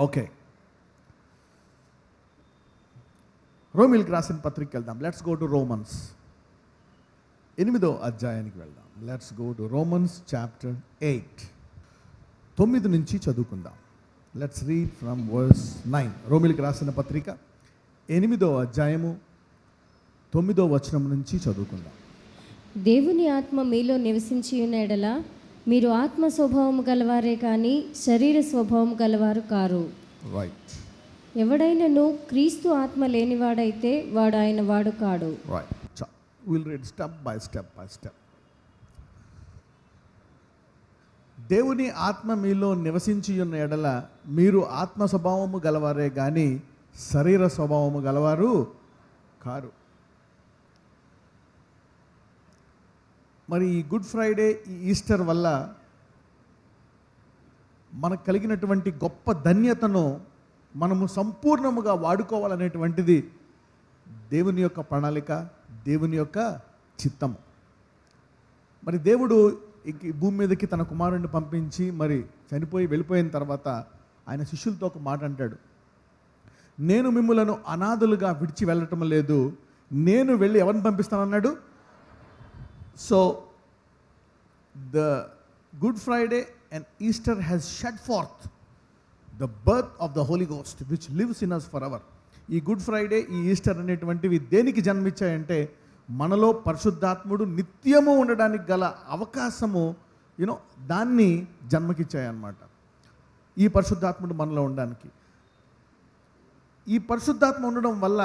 Okay, రోమిల్కి రాసిన పత్రిక వెళ్దాం. లెట్స్ గో టు రోమన్స్ 8వ అధ్యాయానికి వెళ్దాం. Let's go to Romans chapter 8. 9 నుంచి చదువుకుందాం. Let's read from verse 9. రోమిల్కి రాసిన పత్రిక 8వ అధ్యాయము 9వ వచనం నుంచి చదువుకుందాం. దేవుని ఆత్మ మీలో నివసించి ఉన్న ఎడల మీరు ఆత్మ స్వభావము గలవారే కానీ శరీర స్వభావము గలవారు కారు. రైట్. ఎవడైనను క్రీస్తు ఆత్మ లేనివాడైతే వాడు ఆయన వాడు కాడు. Right. Will read step by step. దేవుని ఆత్మ మీలో నివసించి ఉన్న ఎడల మీరు ఆత్మ స్వభావము గలవారే కానీ శరీర స్వభావము గలవారు కారు. మరి ఈ గుడ్ ఫ్రైడే, ఈ ఈస్టర్ వల్ల మనకు కలిగినటువంటి గొప్ప ధన్యతను మనము సంపూర్ణముగా వాడుకోవాలనేటువంటిది దేవుని యొక్క ప్రణాళిక, దేవుని యొక్క చిత్తము. మరి దేవుడు ఈ భూమి మీదకి తన కుమారుడిని పంపించి మరి చనిపోయి వెళ్ళిపోయిన తర్వాత ఆయన శిష్యులతో ఒక మాట అంటాడు, నేను మిమ్ములను అనాథులుగా విడిచి వెళ్ళటం లేదు, నేను వెళ్ళి ఎవరిని పంపిస్తానన్నాడు. So the Good Friday and Easter has shed forth the birth of the Holi Ghost which lives in us for ever. ఈ గుడ్ ఫ్రైడే, ఈ ఈస్టర్ అనేటువంటివి దేనికి జన్మించాయంటే మనలో పరిశుద్ధాత్ముడు నిత్యము ఉండడానికి గల అవకాశము దాన్ని జన్మకిచ్చాయన్నమాట. ఈ పరిశుద్ధాత్ముడు మనలో ఉండడానికి, ఈ పరిశుద్ధాత్మ ఉండడం వల్ల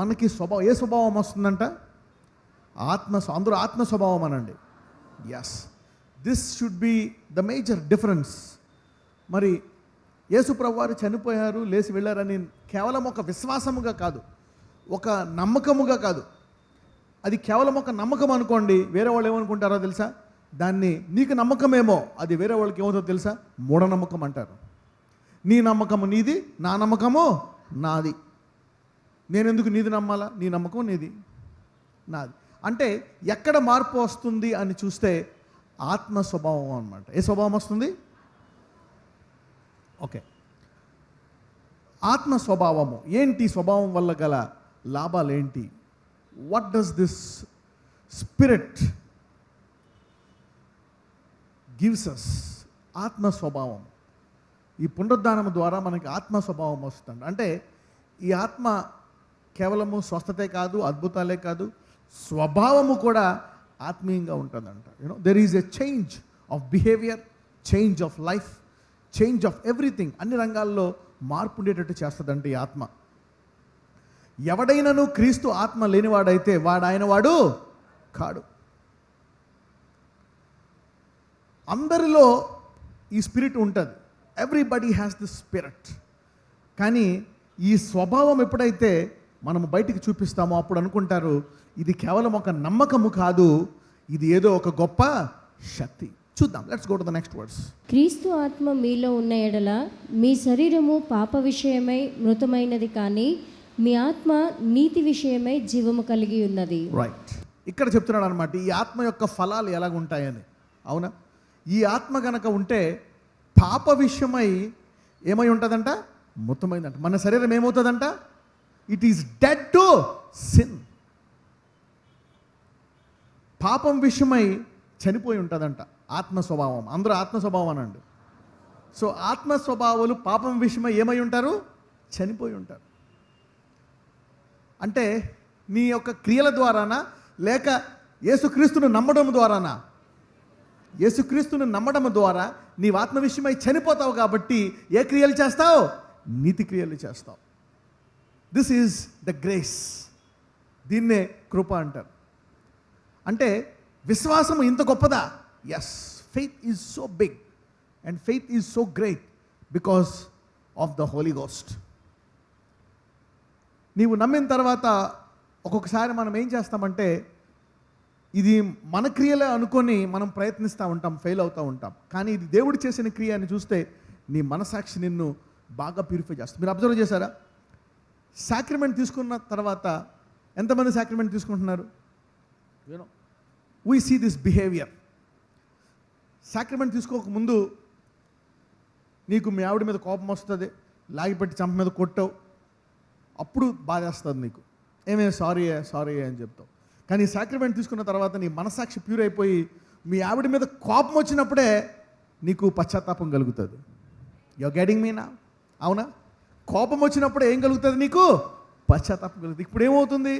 మనకి ఏ స్వభావం వస్తుందంట? అందరూ ఆత్మ స్వభావం అనండి. Yes, this should be the major difference. మరి యేసు ప్రభువారు చనిపోయారు, లేచి వెళ్ళారని కేవలం ఒక విశ్వాసముగా కాదు, ఒక నమ్మకముగా కాదు. అది కేవలం ఒక నమ్మకం అనుకోండి, వేరే వాళ్ళు ఏమనుకుంటారో తెలుసా? దాన్ని నీకు నమ్మకమేమో, అది వేరే వాళ్ళకి ఏమవుతుందో తెలుసా? మూఢనమ్మకం అంటారు. నీ నమ్మకము నీది, నా నమ్మకము నాది. నేనెందుకు నీది నమ్మాలా? నీ నమ్మకం నీది, నాది. అంటే ఎక్కడ మార్పు వస్తుంది అని చూస్తే ఆత్మ స్వభావం అన్నమాట. ఏ స్వభావం వస్తుంది? ఓకే, ఆత్మ స్వభావము ఏంటి? స్వభావం వల్ల గల లాభాలు ఏంటి? What does this spirit gives us? ఆత్మ స్వభావం. ఈ పునరుద్ధానం ద్వారా మనకి ఆత్మ స్వభావం వస్తుంది. అంటే ఈ ఆత్మ కేవలము స్వస్థతే కాదు, అద్భుతాలే కాదు, స్వభావము కూడా ఆత్మీయంగా ఉంటుందంట. There is a change of behaviour, change of life, change of everything. అన్ని రంగాల్లో మార్పు ఉండేటట్టు చేస్తుందంటే ఈ ఆత్మ. ఎవడైనను క్రీస్తు ఆత్మ లేనివాడైతే వాడు ఆయన వాడు కాడు. అందరిలో ఈ స్పిరిట్ ఉంటుంది. Everybody has the spirit. కానీ ఈ స్వభావం ఎప్పుడైతే మనము బయటికి చూపిస్తామో అప్పుడు అనుకుంటారు ఇది కేవలం ఒక నమ్మకము కాదు, ఇది ఏదో ఒక గొప్ప శక్తి. చూద్దాం. Let's go to the next words. క్రీస్తు ఆత్మ మీలో ఉన్న ఎడల మీ శరీరము పాప విషయమై మృతమైనది కానీ మీ ఆత్మ నీతి విషయమై జీవము కలిగి ఉన్నది. రైట్. ఇక్కడ చెప్తున్నాడు అనమాట ఈ ఆత్మ యొక్క ఫలాలు ఎలాగ ఉంటాయని. అవునా? ఈ ఆత్మ గనక ఉంటే పాప విషయమై ఏమై ఉంటుందంట? మృతమైందంట. మన శరీరం ఏమవుతుందంట? It is dead to sin. పాపం విషయమై చనిపోయి ఉంటుందంట ఆత్మ స్వభావం. అందరూ ఆత్మ స్వభావం అనండి. సో ఆత్మ స్వభావాలు పాపం విషయమై ఏమై ఉంటారు? చనిపోయి ఉంటారు. అంటే నీ యొక్క క్రియల ద్వారానా లేక యేసుక్రీస్తును నమ్మడం ద్వారానా? యేసుక్రీస్తును నమ్మడం ద్వారా నీ ఆత్మ విషయమై చనిపోతావు కాబట్టి ఏ క్రియలు చేస్తావు? నీతి క్రియలు చేస్తావు. This is the grace. దీన్నే కృప అంటారు. అంటే విశ్వాసము ఇంత గొప్పదా? Yes, faith is so big and faith is so great because of the Holi ghost. నీవు నమ్మిన తర్వాత ఒక్కొక్కసారి మనం ఏం చేస్తామంటే ఇది మన క్రియలే అనుకొని మనం ప్రయత్నిస్తూ ఉంటాం, ఫెయిల్ అవుతూ ఉంటాం. కానీ ఇది దేవుడు చేసిన క్రియ అని చూస్తే నీ మనసాక్షి నిన్ను బాగా ప్యూరిఫై చేస్తుంది. మీరు అబ్జర్వ్ చేశారా? సాక్రిమెంట్ తీసుకున్న తర్వాత ఎంతమంది సాక్రిమెంట్ తీసుకుంటున్నారు? We see this behaviour. Sacrament తీసుకోకముందు నీకు మీ ఆవిడ మీద కోపం వస్తుంది, లాగిపెట్టి చంప మీద కొట్టావు, అప్పుడు బాధేస్తుంది నీకు. సారీ అని చెప్తావు. కానీ సాక్రిమెంట్ తీసుకున్న తర్వాత నీ మనసాక్షి ప్యూర్ అయిపోయి మీ ఆవిడ మీద కోపం వచ్చినప్పుడే నీకు పశ్చాత్తాపం కలుగుతుంది. యువర్ గెటింగ్ మీ నా? అవునా? కోపం వచ్చినప్పుడు ఏం కలుగుతుంది? నీకు పశ్చాత్తాపం కలుగుతుంది. ఇప్పుడు ఏమవుతుంది?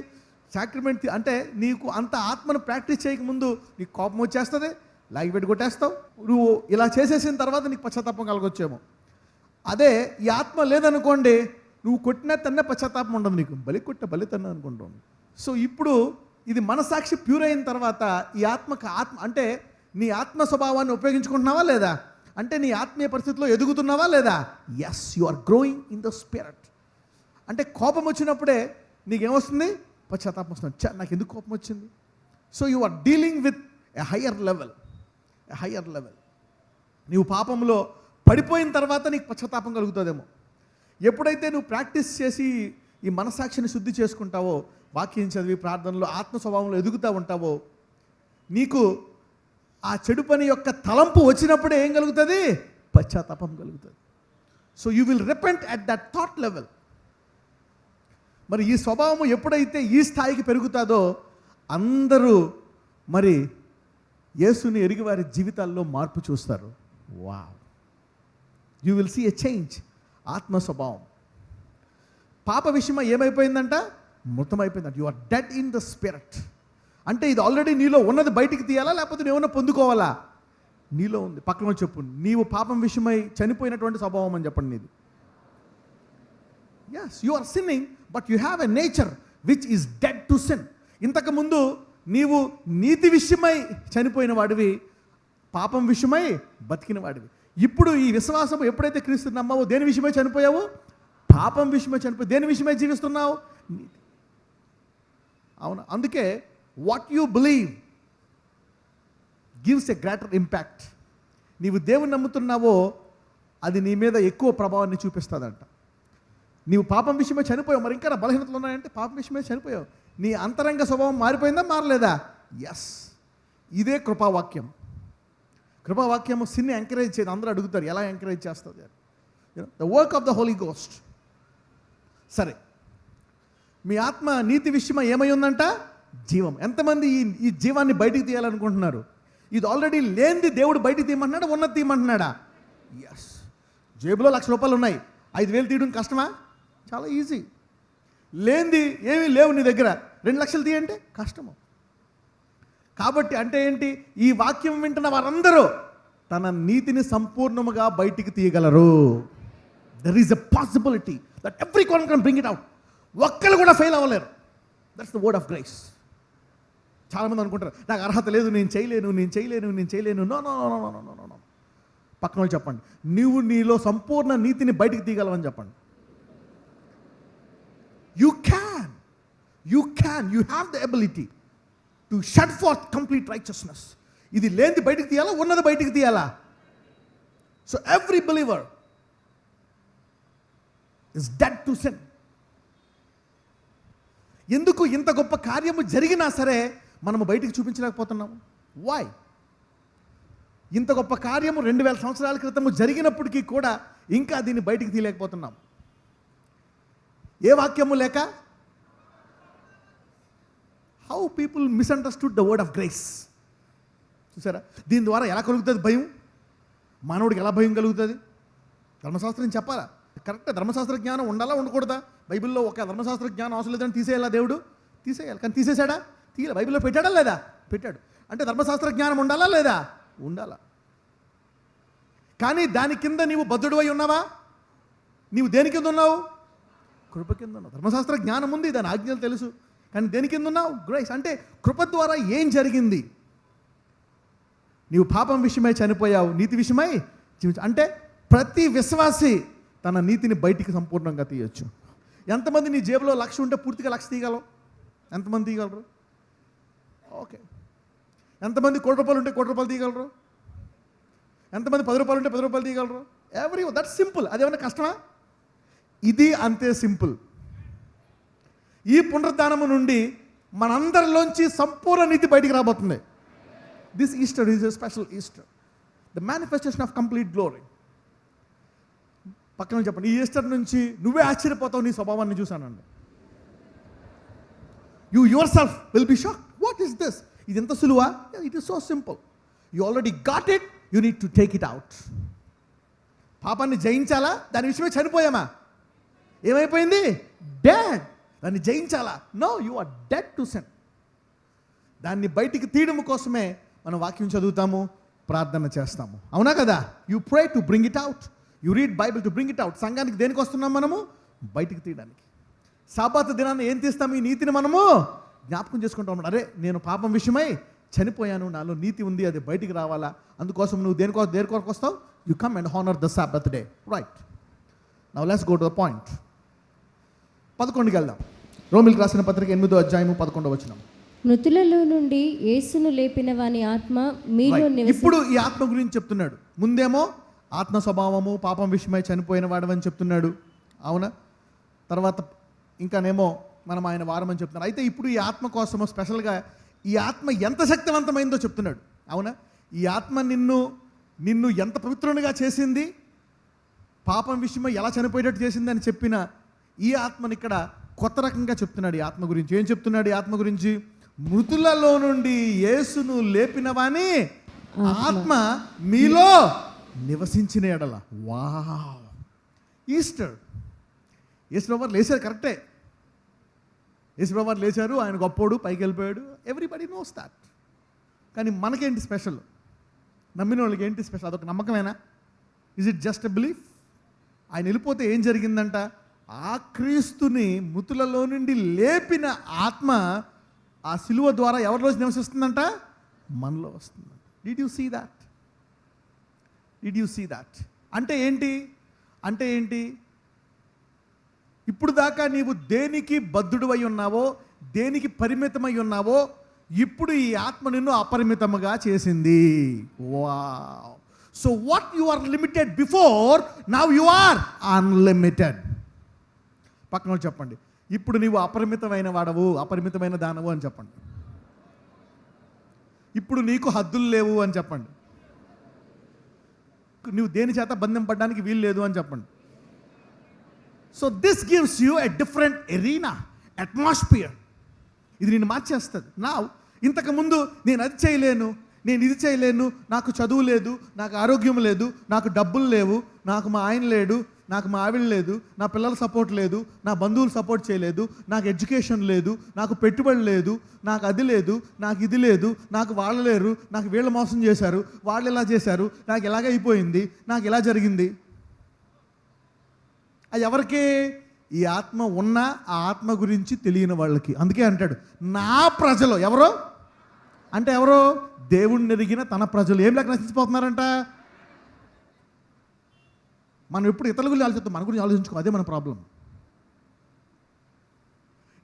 సాక్రిమెంట్ అంటే నీకు అంత ఆత్మను ప్రాక్టీస్ చేయకముందు నీకు కోపం వచ్చేస్తుంది, లాగిపెట్టి కొట్టేస్తావు. నువ్వు ఇలా చేసేసిన తర్వాత నీకు పశ్చాత్తాపం కలగొచ్చేమో. అదే ఈ ఆత్మ లేదనుకోండి, నువ్వు కొట్టినా తన్నే పశ్చాత్తాపం ఉండదు నీకు. బలి తన్నా అనుకుంటాం. సో ఇప్పుడు ఇది మనసాక్షి ప్యూర్ అయిన తర్వాత ఈ ఆత్మ అంటే నీ ఆత్మ స్వభావాన్ని ఉపయోగించుకుంటున్నావా లేదా? అంటే నీ ఆత్మీయ పరిస్థితిలో ఎదుగుతున్నావా లేదా? Yes, you are growing in the spirit. అంటే కోపం వచ్చినప్పుడే నీకేమొస్తుంది? పశ్చాత్తాపం వస్తుంది. నాకు ఎందుకు కోపం వచ్చింది? So you are dealing with a higher level. నీవు పాపంలో పడిపోయిన తర్వాత నీకు పశ్చాత్తాపం కలుగుతుందేమో. ఎప్పుడైతే నువ్వు ప్రాక్టీస్ చేసి ఈ మనసాక్షిని శుద్ధి చేసుకుంటావో, వాక్యం చదివి ప్రార్థనలో ఆత్మ స్వభావంలో ఎదుగుతూ ఉంటావో, నీకు ఆ చెడు పని యొక్క తలంపు వచ్చినప్పుడే ఏం కలుగుతుంది? పశ్చాత్తాపం కలుగుతుంది. So you will repent at that thought level. మరి ఈ స్వభావం ఎప్పుడైతే ఈ స్థాయికి పెరుగుతుందో అందరూ మరి యేసుని ఎరిగి వారి జీవితాల్లో మార్పు చూస్తారు. Wow, you will see a change. ఆత్మ స్వభావం పాప విషయమై ఏమైపోయిందంట? మృతమైపోయిందంట. You are dead in the spirit. అంటే ఇది ఆల్రెడీ నీలో ఉన్నది బయటికి తీయాలా, లేకపోతే నువ్వు ఏమన్నా పొందుకోవాలా? నీలో ఉంది. పక్కన చెప్పు, నీవు పాపం విషయమై చనిపోయినటువంటి స్వభావం అని చెప్పండి నీది. Yes, you are sinning but you have a nature which is dead to sin. ఇంతకుముందు నీవు నీతి విషయమై చనిపోయిన వాడివి, పాపం విషయమై బతికిన వాడివి. ఇప్పుడు ఈ విశ్వాసం ఎప్పుడైతే క్రీస్తు నమ్మావో దేని విషయమై చనిపోయావు? పాపం విషయమై చనిపోయి దేని విషయమై జీవిస్తున్నావు? నీతి. అవును, అందుకే what you believe gives a greater impact. నీవు దేవుని నమ్ముతున్నావో అది నీ మీద ఎక్కువ ప్రభావాన్ని చూపిస్తుందంట. నీవు పాపం విషయమై చనిపోయావు, మరి ఇంకా నా బలహీనతలు ఉన్నాయంటే పాపం విషయమై చనిపోయావు. నీ అంతరంగ స్వభావం మారిపోయిందా, మారలేదా? ఎస్, ఇదే కృపావాక్యం. కృపావాక్యము సిన్ని ఎంకరేజ్ చేయదు. అందరూ అడుగుతారు ఎలా ఎంకరేజ్ చేస్తుంది? The work of the Holi ghost. సరే, మీ ఆత్మ నీతి విషయమై ఏమై ఉందంట? జీవం. ఎంతమంది ఈ జీవాన్ని బయటికి తీయాలనుకుంటున్నారు? ఇది ఆల్రెడీ లేనిది దేవుడు బయటికి తీయమంటున్నాడా, ఉన్నది తీయమంటున్నాడా? ఎస్. జేబులో ₹1,00,000 ఉన్నాయి, 5,000 తీయడం కష్టమా? చాలా ఈజీ. లేనిది ఏమీ లేవు నీ దగ్గర, 2,00,000 తీయంటే కష్టము. కాబట్టి అంటే ఏంటి? ఈ వాక్యం వింటున్న వారందరూ తన నీతిని సంపూర్ణముగా బయటికి తీయగలరు. There is a possibility that everyone can bring it out. ఒక్కరు కూడా ఫెయిల్ అవ్వలేరు. That's the word of grace. చాలామంది అనుకుంటారు నాకు అర్హత లేదు, నేను చేయలేను. No no no no no no. పక్కన వాళ్ళు చెప్పండి, నీవు నీలో సంపూర్ణ నీతిని బయటికి తీయగలవని చెప్పండి. You can, you have the ability to shut forth complete righteousness. ఇది లేనిది బయటికి తీయాలా, ఉన్నది బయటికి తీయాలా? So every believer is dead to sin. ఎందుకు ఇంత గొప్ప కార్యము జరిగినా సరే మనము బయటికి చూపించలేకపోతున్నాము? వై? ఇంత గొప్ప కార్యము 2000 సంవత్సరాల క్రితము జరిగినప్పటికీ కూడా ఇంకా దీన్ని బయటికి తీయలేకపోతున్నాం. ఏ వాక్యము లేక? How people misunderstood the word of grace. చూసారా? దీని ద్వారా ఎలా కలుగుతుంది భయం? మానవుడికి ఎలా భయం కలుగుతుంది? ధర్మశాస్త్రం చెప్పాలా? కరెక్ట్. ధర్మశాస్త్ర జ్ఞానం ఉండాలా, ఉండకూడదా? బైబిల్లో ఒక ధర్మశాస్త్ర జ్ఞానం అవసరం లేదని తీసేయాలా దేవుడు? తీసేయాలి. కానీ తీసేశాడా? తీయాలి. బైబిల్లో పెట్టాడా లేదా? పెట్టాడు. అంటే ధర్మశాస్త్ర జ్ఞానం ఉండాలా లేదా? ఉండాలా. కానీ దాని కింద నీవు బద్ధుడు అయి ఉన్నావా? నీవు దేని కింద ఉన్నావు? కృప కింద ఉన్నావు. ధర్మశాస్త్ర జ్ఞానం ఉంది, దాని ఆజ్ఞలు తెలుసు, కానీ దేని కింద ఉన్నావు? గ్రేస్. అంటే కృప ద్వారా ఏం జరిగింది? నీవు పాపం విషయమై చనిపోయావు, నీతి విషయమై అంటే ప్రతి విశ్వాసి తన నీతిని బయటికి సంపూర్ణంగా తీయొచ్చు. ఎంతమంది నీ జేబులో 1,00,000 ఉంటే పూర్తిగా 1,00,000 తీయగలవు? ఎంతమంది తీయగలరు? ఓకే. ఎంతమంది ₹1,00,000 ఉంటే ₹1,00,000 తీయగలరు? ఎంతమంది ₹10 ఉంటే ₹10 తీయగలరు? Every that's simple. అదేమన్నా కష్టమా? ఇది అంతే సింపుల్. ఈ పునరుద్ధానము నుండి మనందరిలోంచి సంపూర్ణ నీతి బయటికి రాబోతుంది. This Easter is a special Easter, the manifestation of complete glory. పక్కన చెప్పండి, ఈ ఈస్టర్ నుంచి నువ్వే ఆశ్చర్యపోతావు నీ స్వభావాన్ని చూశానండి. You yourself will be shock. What is this? ఇది ఎంత సులువా? It is so simple. You already got it, you need to take it out. పాపాన్ని జయించాలా? దాని విషయమే చనిపోయామా? ఏమైపోయింది? డెడ్. దాన్ని జయించాలా? No, you are dead to sin. దాన్ని బయటికి తీయడం కోసమే మనం వాక్యం చదువుతాము, ప్రార్థన చేస్తాము, అవునా కదా? You pray to bring it out, you read Bible to bring it out. సంఘానికి దేనికి వస్తున్నాం మనము? బయటికి తీయడానికి. సాబాతు దినాన్ని ఏం తీస్తాము? ఈ నీతిని మనము జ్ఞాపకం చేసుకుంటా ఉన్నాడు. అరే, నేను పాపం విషయమై చనిపోయాను, నాలో నీతి ఉంది, అది బయటికి రావాలా. అందుకోసం నువ్వు దేని కొరకు వస్తావు? You come and honour the Sabbath day. Right. Now let's go to the point. 11కి వెళ్దాం. రోమిల్కి రాసిన పత్రిక 8వ అధ్యాయము 11వ వచనం. మృతులలో నుండి యేసును లేపిన వాని ఆత్మ మీలో ఇప్పుడు ఈ ఆత్మ గురించి చెప్తున్నాడు. ముందేమో ఆత్మ స్వభావము, పాపం విషయమై చనిపోయిన వాడమని చెప్తున్నాడు, అవునా? తర్వాత ఇంకానేమో మనం ఆయన వారమని చెప్తున్నాడు. అయితే ఇప్పుడు ఈ ఆత్మ కోసము స్పెషల్గా ఈ ఆత్మ ఎంత శక్తివంతమైందో చెప్తున్నాడు, అవునా? ఈ ఆత్మ నిన్ను ఎంత పవిత్రునిగా చేసింది, పాపం విషయమై ఎలా చనిపోయేటట్టు చేసింది అని చెప్పిన ఈ ఆత్మని ఇక్కడ కొత్త రకంగా చెప్తున్నాడు. ఈ ఆత్మ గురించి ఏం చెప్తున్నాడు? ఈ ఆత్మ గురించి, మృతులలో నుండి యేసును లేపినవాని ఆత్మ మీలో నివసించిన ఎడల. వావ్! ఈస్టర్ యేసుప్రభువారు లేచారు, కరెక్టే. యేసుప్రభువారు లేచారు, ఆయన గొప్పోడు, పైకి వెళ్ళిపోయాడు. Everybody knows that. కానీ మనకేంటి స్పెషల్? నమ్మిన వాళ్ళకి ఏంటి స్పెషల్? అదొక నమ్మకమేనా? Is it just a belief? ఆయన వెళ్ళిపోతే ఏం జరిగిందంట? ఆ క్రీస్తుని మృతులలో నుండి లేపిన ఆత్మ ఆ సిలువ ద్వారా ఎవరిలో నివసిస్తుందంట? మనలో వస్తుంది. Did you see that? Did you see that? అంటే ఏంటి? ఇప్పుడు దాకా నీవు దేనికి బద్ధుడు అయి ఉన్నావో, దేనికి పరిమితమై ఉన్నావో, ఇప్పుడు ఈ ఆత్మ నిన్ను అపరిమితముగా చేసింది. Wow! So what you are limited before, now you are unlimited. పక్కన చెప్పండి, ఇప్పుడు నీవు అపరిమితమైన వాడవు, అపరిమితమైన దానవు అని చెప్పండి. ఇప్పుడు నీకు హద్దులు లేవు అని చెప్పండి. నువ్వు దేని చేత బంధం పడడానికి వీలు లేదు అని చెప్పండి. So this gives you a different arena, atmosphere. ఇది నేను మార్చేస్తుంది. నా ఇంతకుముందు నేను అది చేయలేను, నేను ఇది చేయలేను, నాకు చదువు లేదు, నాకు ఆరోగ్యం లేదు, నాకు డబ్బులు లేవు, నాకు మా ఆయన లేడు, నాకు మా ఆవిడ లేదు, నా పిల్లల సపోర్ట్ లేదు, నా బంధువులు సపోర్ట్ చేయలేదు, నాకు ఎడ్యుకేషన్ లేదు, నాకు పెట్టుబడి లేదు, నాకు అది లేదు, నాకు ఇది లేదు, నాకు వాళ్ళు లేరు, నాకు వీళ్ళు మోసం చేశారు, వాళ్ళు ఇలా చేశారు, నాకు ఎలాగైపోయింది, నాకు ఇలా జరిగింది. అది ఎవరికి? ఈ ఆత్మ ఉన్న ఆ ఆత్మ గురించి తెలియని వాళ్ళకి. అందుకే అంటాడు, నా ప్రజలు ఎవరో అంటే ఎవరో? దేవుణ్ణి ఎరిగిన తన ప్రజలు. ఏం లెక్క నశించిపోతున్నారంట? మనం ఎప్పుడు ఇతరుల గురించి ఆలోచిస్తాం, మన గురించి ఆలోచించుకో. అదే మన ప్రాబ్లం.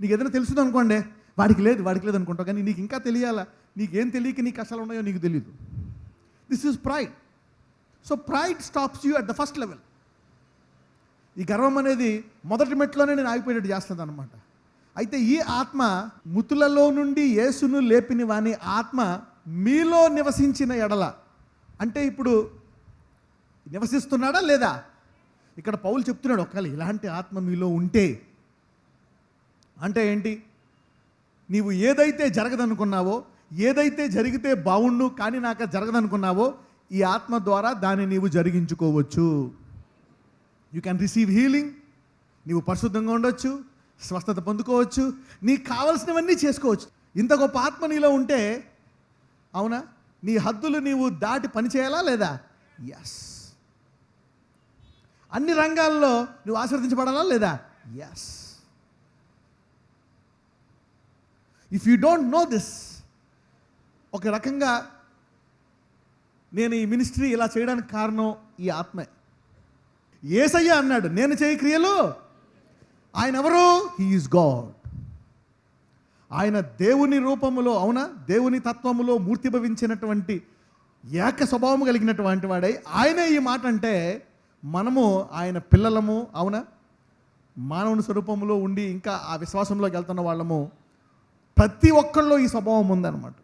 నీకు ఏదైనా తెలుస్తుంది అనుకోండి, వాడికి లేదు అనుకుంటావు. కానీ నీకు ఇంకా తెలియాలా? నీకేం తెలియక నీ కష్టాలు ఉన్నాయో నీకు తెలియదు. This is pride. So pride stops you at the first level. ఈ గర్వం అనేది మొదటి మెట్లోనే నేను ఆగిపోయేటట్టు చేస్తుంది అనమాట. అయితే ఈ ఆత్మ మృతులలో నుండి యేసును లేపిన వాని ఆత్మ మీలో నివసించిన ఎడల, అంటే ఇప్పుడు నివసిస్తున్నాడా లేదా? ఇక్కడ పౌలు చెప్తున్నాడు, ఒకవేళ ఇలాంటి ఆత్మ మీలో ఉంటే అంటే ఏంటి? నీవు ఏదైతే జరగదనుకున్నావో, ఏదైతే జరిగితే బావుండు కానీ నాకు జరగదనుకున్నావో, ఈ ఆత్మ ద్వారా దాన్ని నీవు జరిగించుకోవచ్చు. You can receive healing. నీవు పరిశుద్ధంగా ఉండొచ్చు, స్వస్థత పొందుకోవచ్చు, నీకు కావలసినవన్నీ చేసుకోవచ్చు. ఇంత గొప్ప ఆత్మ నీలో ఉంటే, అవునా, నీ హద్దులు నీవు దాటి పని చేయాలా లేదా? ఎస్. అన్ని రంగాల్లో నువ్వు ఆశీర్వదించబడాలా లేదా? Yes. If you don't know this, ఒక రకంగా నేను ఈ మినిస్ట్రీ ఇలా చేయడానికి కారణం ఈ ఆత్మే. యేసయ్య అన్నాడు, నేను చేయి క్రియలు. ఆయన ఎవరు? He is God. ఆయన దేవుని రూపములో, అవునా, దేవుని తత్వములో మూర్తిభవించినటువంటి ఏక స్వభావము కలిగినటువంటి వాడై ఆయనే ఈ మాట అంటే, మనము ఆయన పిల్లలము, అవునా, మానవుని స్వరూపంలో ఉండి ఇంకా ఆ విశ్వాసంలోకి వెళ్తున్న వాళ్ళము. ప్రతి ఒక్కళ్ళలో ఈ స్వభావం ఉందన్నమాట.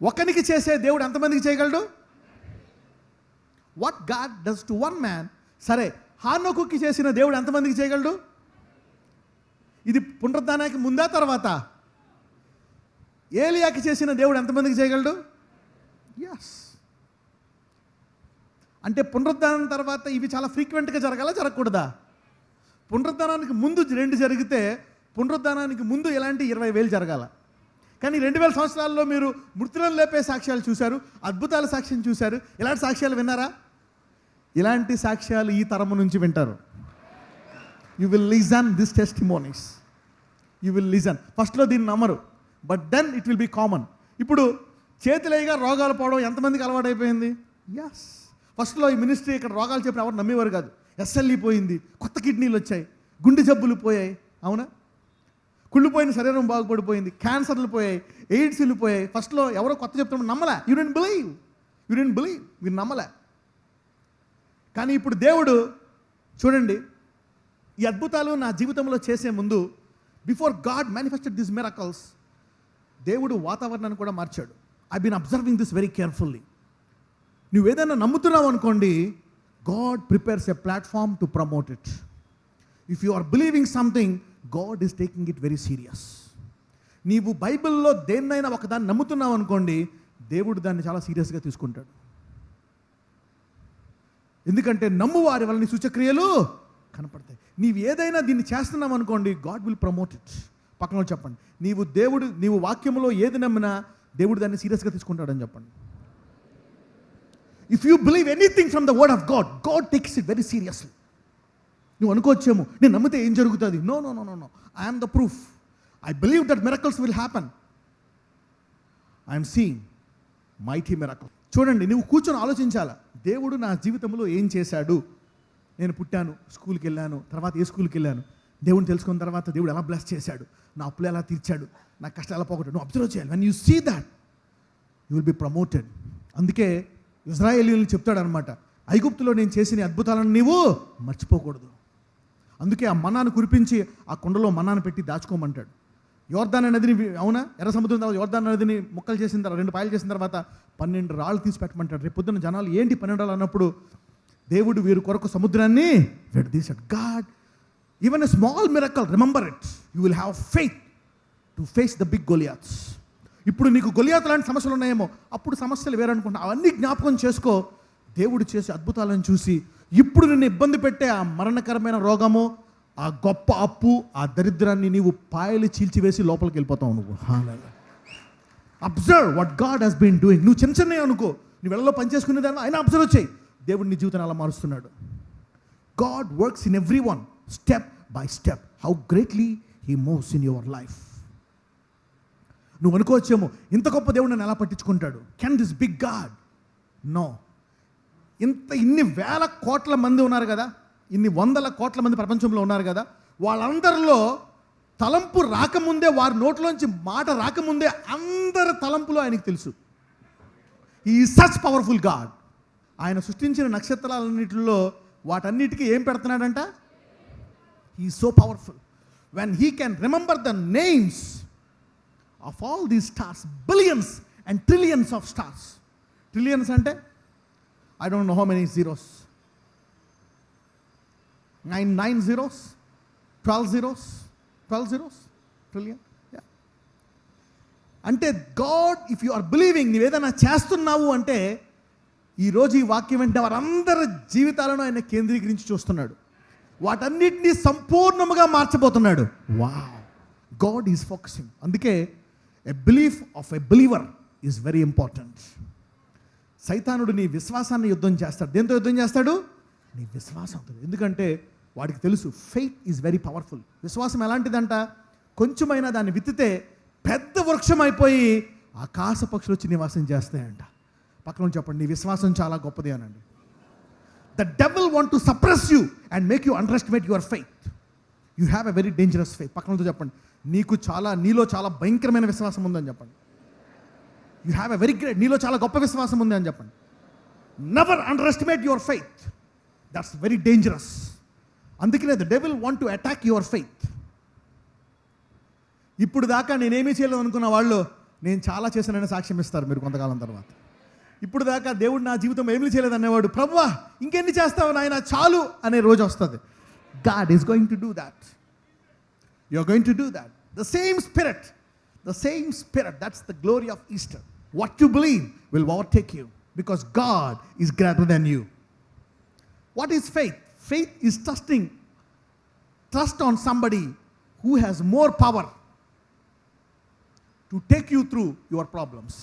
ఒకనికి చేసే దేవుడు ఎంతమందికి చేయగలడు? What God does to one man. సరే, హానోకుకి చేసిన దేవుడు ఎంతమందికి చేయగలడు? ఇది పునరుద్ధానానికి ముందా తర్వాత? ఏలియాకి చేసిన దేవుడు ఎంతమందికి చేయగలడు? ఎస్. అంటే పునరుద్ధానం తర్వాత ఇవి చాలా ఫ్రీక్వెంట్గా జరగాల, జరగకూడదా? పునరుద్ధానానికి ముందు 2 జరిగితే పునరుద్ధానానికి ముందు ఇలాంటి 20,000 జరగాల. కానీ 2000 సంవత్సరాల్లో మీరు మృతులను లేపే సాక్ష్యాలు చూశారు, అద్భుతాల సాక్ష్యం చూశారు. ఇలాంటి సాక్ష్యాలు విన్నారా? ఇలాంటి సాక్ష్యాలు ఈ తరము నుంచి వింటారు. You will listen this testimonies. You will listen. ఫస్ట్లో దీన్ని నమ్మరు, but then it will be common. ఇప్పుడు చేతులేగా రోగాలు పోవడం ఎంతమందికి అలవాటు అయిపోయింది? ఎస్. ఫస్ట్లో ఈ మినిస్ట్రీ ఇక్కడ రోగాలు చెప్పిన ఎవరు నమ్మేవారు కాదు. ఎస్ఎల్ఈ పోయింది, కొత్త కిడ్నీలు వచ్చాయి, గుండె జబ్బులు పోయాయి, అవునా? కుళ్ళిపోయిన శరీరం బాగుపడిపోయింది, క్యాన్సర్లు పోయాయి, ఎయిడ్స్లు పోయాయి. ఫస్ట్లో ఎవరో కొత్త చెప్తున్నప్పుడు నమ్మలే. You didn't believe. మీరు నమ్మలే. కానీ ఇప్పుడు దేవుడు చూడండి, ఈ అద్భుతాలు నా జీవితంలో చేసే ముందు, before God manifested this miracles, దేవుడు వాతావరణాన్ని కూడా మార్చాడు. I been observing this very carefully. నువ్వు ఏదైనా నమ్ముతున్నావు అనుకోండి, God prepares a platform to promote it. If you are believing something, God is taking it very serious. నీవు బైబిల్లో దేన్నైనా ఒకదాన్ని నమ్ముతున్నావు అనుకోండి, దేవుడు దాన్ని చాలా సీరియస్గా తీసుకుంటాడు. ఎందుకంటే నమ్ము వారి వల్ల నీ సూచక్రియలు కనపడతాయి. నీవు ఏదైనా దీన్ని చేస్తున్నావు అనుకోండి, గాడ్ విల్ ప్రమోట్ ఇట్. పక్కన చెప్పండి, నీవు వాక్యంలో ఏది నమ్మినా దేవుడు దాన్ని సీరియస్గా తీసుకుంటాడని చెప్పండి. If you believe anything from the word of God, God takes it very seriously. నువ్వు అనుకోవచ్చేమో, నేను నమ్మితే ఏం జరుగుతుంది? No no no no no I'm the proof. I believe that miracles will happen. I'm seeing mighty miracle. చూడండి, నువ్వు కూర్చొని ఆలోచించాలా, దేవుడు నా జీవితంలో ఏం చేశాడు? నేను పుట్టాను, స్కూల్కి వెళ్ళాను, తర్వాత ఏ స్కూల్కి వెళ్ళాను, దేవుడిని తెలుసుకున్న తర్వాత దేవుడు ఎలా బ్లెస్ చేశాడు, నా అప్పులు ఎలా తీర్చాడు, నా కష్టాలు ఎలా పోగొట్టాడు. నువ్వు అబ్జర్వ్ చేయాలి. When you see that, you will be promoted. అందుకే ఇజ్రాయేలీయులు చెప్తాడు అనమాట, ఐగుప్తులో నేను చేసిన అద్భుతాలను నీవు మర్చిపోకూడదు. అందుకే ఆ మన్నాను కురిపించి ఆ కుండలో మన్నాను పెట్టి దాచుకోమంటాడు. యోర్దాను నదిని, అవునా, ఎర్ర సముద్రం తర్వాత యోర్దాను నదిని ముక్కలు చేసిన తర్వాత 2 పాయలు చేసిన తర్వాత 12 రాళ్ళు తీసి పెట్టమంటాడు. రేపు పొద్దున్న జనాలు ఏంటి 12 రాళ్ళు అన్నప్పుడు, దేవుడు వీరి కొరకు సముద్రాన్ని విడదీశాడు. God even a small miracle, remember it, you will have faith to face the big Goliaths. ఇప్పుడు నీకు గొలియాత్ లాంటి సమస్యలు ఉన్నాయేమో, అప్పుడు సమస్యలు వేరనుకుంటా, అవన్నీ జ్ఞాపకం చేసుకో. దేవుడు చేసే అద్భుతాలను చూసి ఇప్పుడు నిన్ను ఇబ్బంది పెట్టే ఆ మరణకరమైన రోగము, ఆ గొప్ప అప్పు, ఆ దరిద్రాన్ని నీవు పాయలు చీల్చివేసి లోపలికి వెళ్ళిపోతావు. నువ్వు observe what God has been doing. నువ్వు చిన్న చిన్నవి అనుకో, నువ్వు వెళ్ళలో పనిచేసుకునే దాన్ని ఆయన అబ్జర్వ్ చేయి. దేవుడు నీ జీవితాన్ని అలా మారుస్తున్నాడు. God works in everyone, step by step, how greatly he moves in your life. నువ్వు అనుకోవచ్చేమో, ఇంత గొప్ప దేవుడు నన్ను ఎలా పట్టించుకుంటాడు? Can this big God? No. ఇన్ని వేల కోట్ల మంది ఉన్నారు కదా, ఇన్ని వందల కోట్ల మంది ప్రపంచంలో ఉన్నారు కదా, వాళ్ళందరిలో తలంపు రాకముందే, వారి నోట్లోంచి మాట రాకముందే అందరి తలంపులు ఆయనకు తెలుసు. He is such powerful God. ఆయన సృష్టించిన నక్షత్రాలన్నింటిలో వాటన్నిటికీ ఏం పెడుతున్నాడంట? He is so powerful. When he can remember the names of all these stars, billions and trillions of stars. Trillions ante I don't know how many zeros, 9 zeros, 12 zeros, 12 zeros, trillion. Yeah. Ante God, if you are believing, నీవు ఏదైనా చేస్తున్నావు అంటే, ఈరోజు ఈ వాక్యం వెంట వారందరి జీవితాలను ఆయన కేంద్రీకరించి చూస్తున్నాడు. వాటన్నిటినీ సంపూర్ణముగా మార్చబోతున్నాడు. Wow, God is focusing. అందుకే a belief of a believer is very important. సైతానుడు నీ విశ్వాసాన్ని యుద్ధం చేస్తాడు. దేంతో యుద్ధం చేస్తాడు? నీ విశ్వాసంతో. ఎందుకంటే వాడికి తెలుసు, ఫెయిత్ ఈజ్ వెరీ పవర్ఫుల్. విశ్వాసం ఎలాంటిదంట? కొంచెమైనా దాన్ని విత్తితే పెద్ద వృక్షం అయిపోయి ఆకాశ పక్షులు వచ్చి నివాసం చేస్తాయంట. పక్కన చెప్పండి, నీ విశ్వాసం చాలా గొప్పది అనండి. The devil want to suppress you and make you underestimate your faith. You have a very dangerous faith. పక్కనతో చెప్పండి, నీలో చాలా భయంకరమైన విశ్వాసం ఉందని చెప్పండి. You have a very great, నీలో చాలా గొప్ప విశ్వాసం ఉంది అని చెప్పండి. Never underestimate your faith. That's very dangerous. అందుకనే the devil want to attack your faith. ఇప్పుడు దాకా నేనేమీ చేయలేదు అనుకున్న వాళ్ళు నేను చాలా చేశానని సాక్ష్యం ఇస్తారు మీరు కొంతకాలం తర్వాత. ఇప్పుడు దాకా దేవుడు నా జీవితం ఏమీ చేయలేదు అనేవాడు, ప్రభువా ఇంకెన్ని చేస్తావు నాయన చాలు అనే రోజు వస్తుంది. God is going to do that. You are going to do that. The same spirit, that's the glory of Easter. What you believe will overtake you because God is greater than you. What is faith? Faith is trust on somebody who has more power to take you through your problems.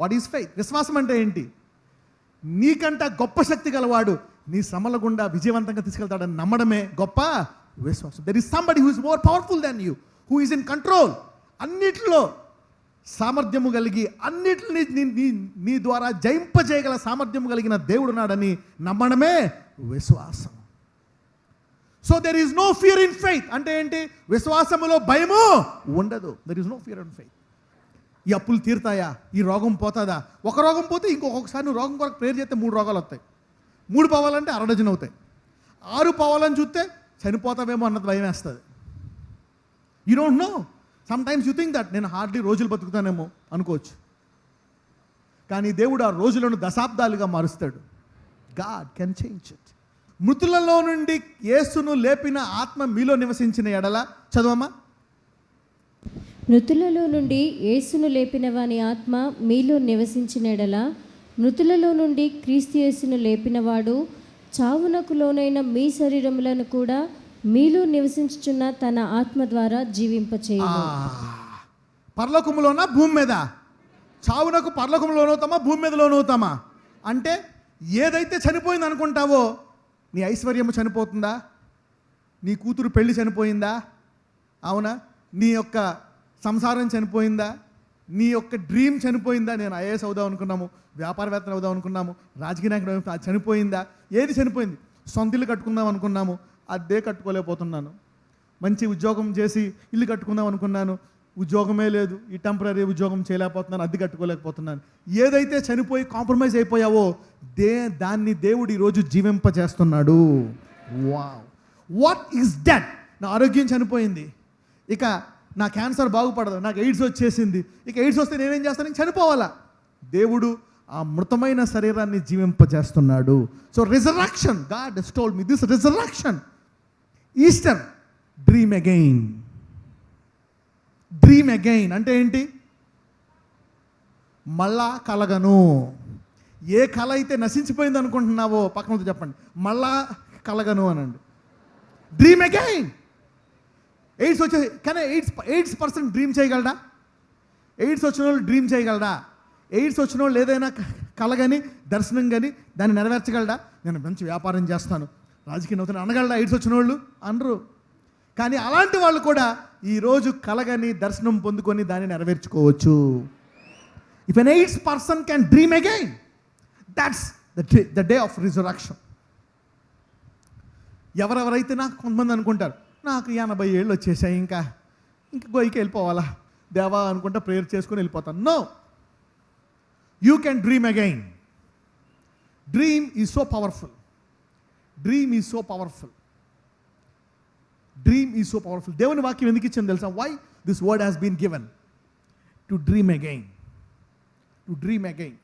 What is faith? విశ్వాసం అంటే ఏంటి? నీకంట గొప్ప శక్తి గలవాడు నీ శ్రమల గుండా విజయవంతంగా తీసుకెళ్తాడని నమ్మడమే గొప్ప విశ్వాసం. There is somebody who is more powerful than you, who is in control. అన్నిటిలో సామర్థ్యము కలిగి అన్నిటిని నీ ద్వారా జయింపజేయగల సామర్థ్యము కలిగిన దేవుడు నాడని నమ్మడమే విశ్వాసం. So there is no fear in faith. అంటే ఏంటి? విశ్వాసములో భయము ఉండదు. There is no fear in faith. ఈ అప్పులు తీరుతాయా? ఈ రోగం పోతుందా? ఒక రోగం పోతే ఇంకొకసారి నువ్వు రోగం కొరకు ప్రేర్ చేస్తే 3 రోగాలు వస్తాయి. 3 పోవాలంటే 6 డజన్ అవుతాయి. 6 పోవాలని చూస్తే చనిపోతావేమో అన్నది భయం వేస్తుంది. You don't no. Some times you think that నేను హార్డ్లీ రోజులు బతుకుతానేమో అనుకోవచ్చు. కానీ దేవుడు ఆ రోజులను దశాబ్దాలుగా మారుస్తాడు. God can change it. మృతులలో నుండి యేసును లేపిన ఆత్మ మీలో నివసించిన ఎడల, చదవమ్మా. మృతులలో నుండి యేసును లేపిన వాని ఆత్మ మీలో నివసించిన ఎడల, మృతులలో నుండి క్రీస్తు యేసును లేపినవాడు చావునకు లోనైన మీ శరీరములను కూడా మీలో నివసించుచున్న తన ఆత్మ ద్వారా జీవింపచేయును. పరలోకములోనా భూమి మీద? చావునకు పరలోకము లోనవుతామా భూమి మీద లోనవుతామా? అంటే ఏదైతే చనిపోయింది అనుకుంటావో, నీ ఐశ్వర్యము చనిపోతుందా? నీ కూతురు పెళ్లి చనిపోయిందా? అవునా? నీ యొక్క సంసారం చనిపోయిందా? నీ యొక్క డ్రీమ్ చనిపోయిందా? నేను ఐఏఎస్ అవుదాం అనుకున్నాము, వ్యాపారవేత్తలు అవుదాం అనుకున్నాము, రాజకీయ నాయకుడు అది చనిపోయిందా? ఏది చనిపోయింది? సొంత ఇల్లు కట్టుకుందాం అనుకున్నాము, అదే కట్టుకోలేకపోతున్నాను. మంచి ఉద్యోగం చేసి ఇల్లు కట్టుకుందాం అనుకున్నాను, ఉద్యోగమే లేదు, ఈ టెంపరీ ఉద్యోగం చేయలేకపోతున్నాను, అద్దె కట్టుకోలేకపోతున్నాను. ఏదైతే చనిపోయి కాంప్రమైజ్ అయిపోయావో దాన్ని దేవుడు ఈరోజు జీవింపజేస్తున్నాడు. Wow, what is that? నా ఆరోగ్యం చనిపోయింది, ఇక నా క్యాన్సర్ బాగుపడదు, నాకు ఎయిడ్స్ వచ్చేసింది, ఇక ఎయిడ్స్ వస్తే నేనేం చేస్తాను? ఇంక చనిపోవాలా? దేవుడు ఆ మృతమైన శరీరాన్ని జీవింపజేస్తున్నాడు. So resurrection, God has told me this resurrection, Easter, dream again. Dream again అంటే ఏంటి? మళ్ళా కలగను. ఏ కళ అయితే నశించిపోయింది అనుకుంటున్నావో పక్కన చెప్పండి, మళ్ళా కలగను అనండి. Dream again. ఎయిడ్స్ వచ్చే, కానీ 8% డ్రీమ్ చేయగలడా? ఎయిడ్స్ వచ్చిన వాళ్ళు డ్రీమ్ చేయగలడా? ఎయిడ్స్ వచ్చిన వాళ్ళు ఏదైనా కళ కానీ దర్శనం కానీ దాన్ని నెరవేర్చగలడా? నేను మంచి వ్యాపారం చేస్తాను, రాజకీయ అవుతాను అనగలడా? ఎయిడ్స్ వచ్చిన వాళ్ళు అనరు. కానీ అలాంటి వాళ్ళు కూడా ఈరోజు కలగని దర్శనం పొందుకొని దాన్ని నెరవేర్చుకోవచ్చు. If an AIDS person can dream again, that's the day of resurrection. ఎవరెవరైతే నాకు కొంతమంది అనుకుంటారు, నాకు 80 ఏళ్ళు వచ్చేసాయి, ఇంకా గొయ్యికి వెళ్ళిపోవాలా దేవా అనుకుంటా ప్రేయర్ చేసుకొని వెళ్ళిపోతాను. No, you can dream again. Dream is so powerful. Dream is so powerful. Dream is so powerful. దేవుని వాక్యం ఎందుకు ఇచ్చింది తెలుసా? Why this word has been given to dream again. To dream again.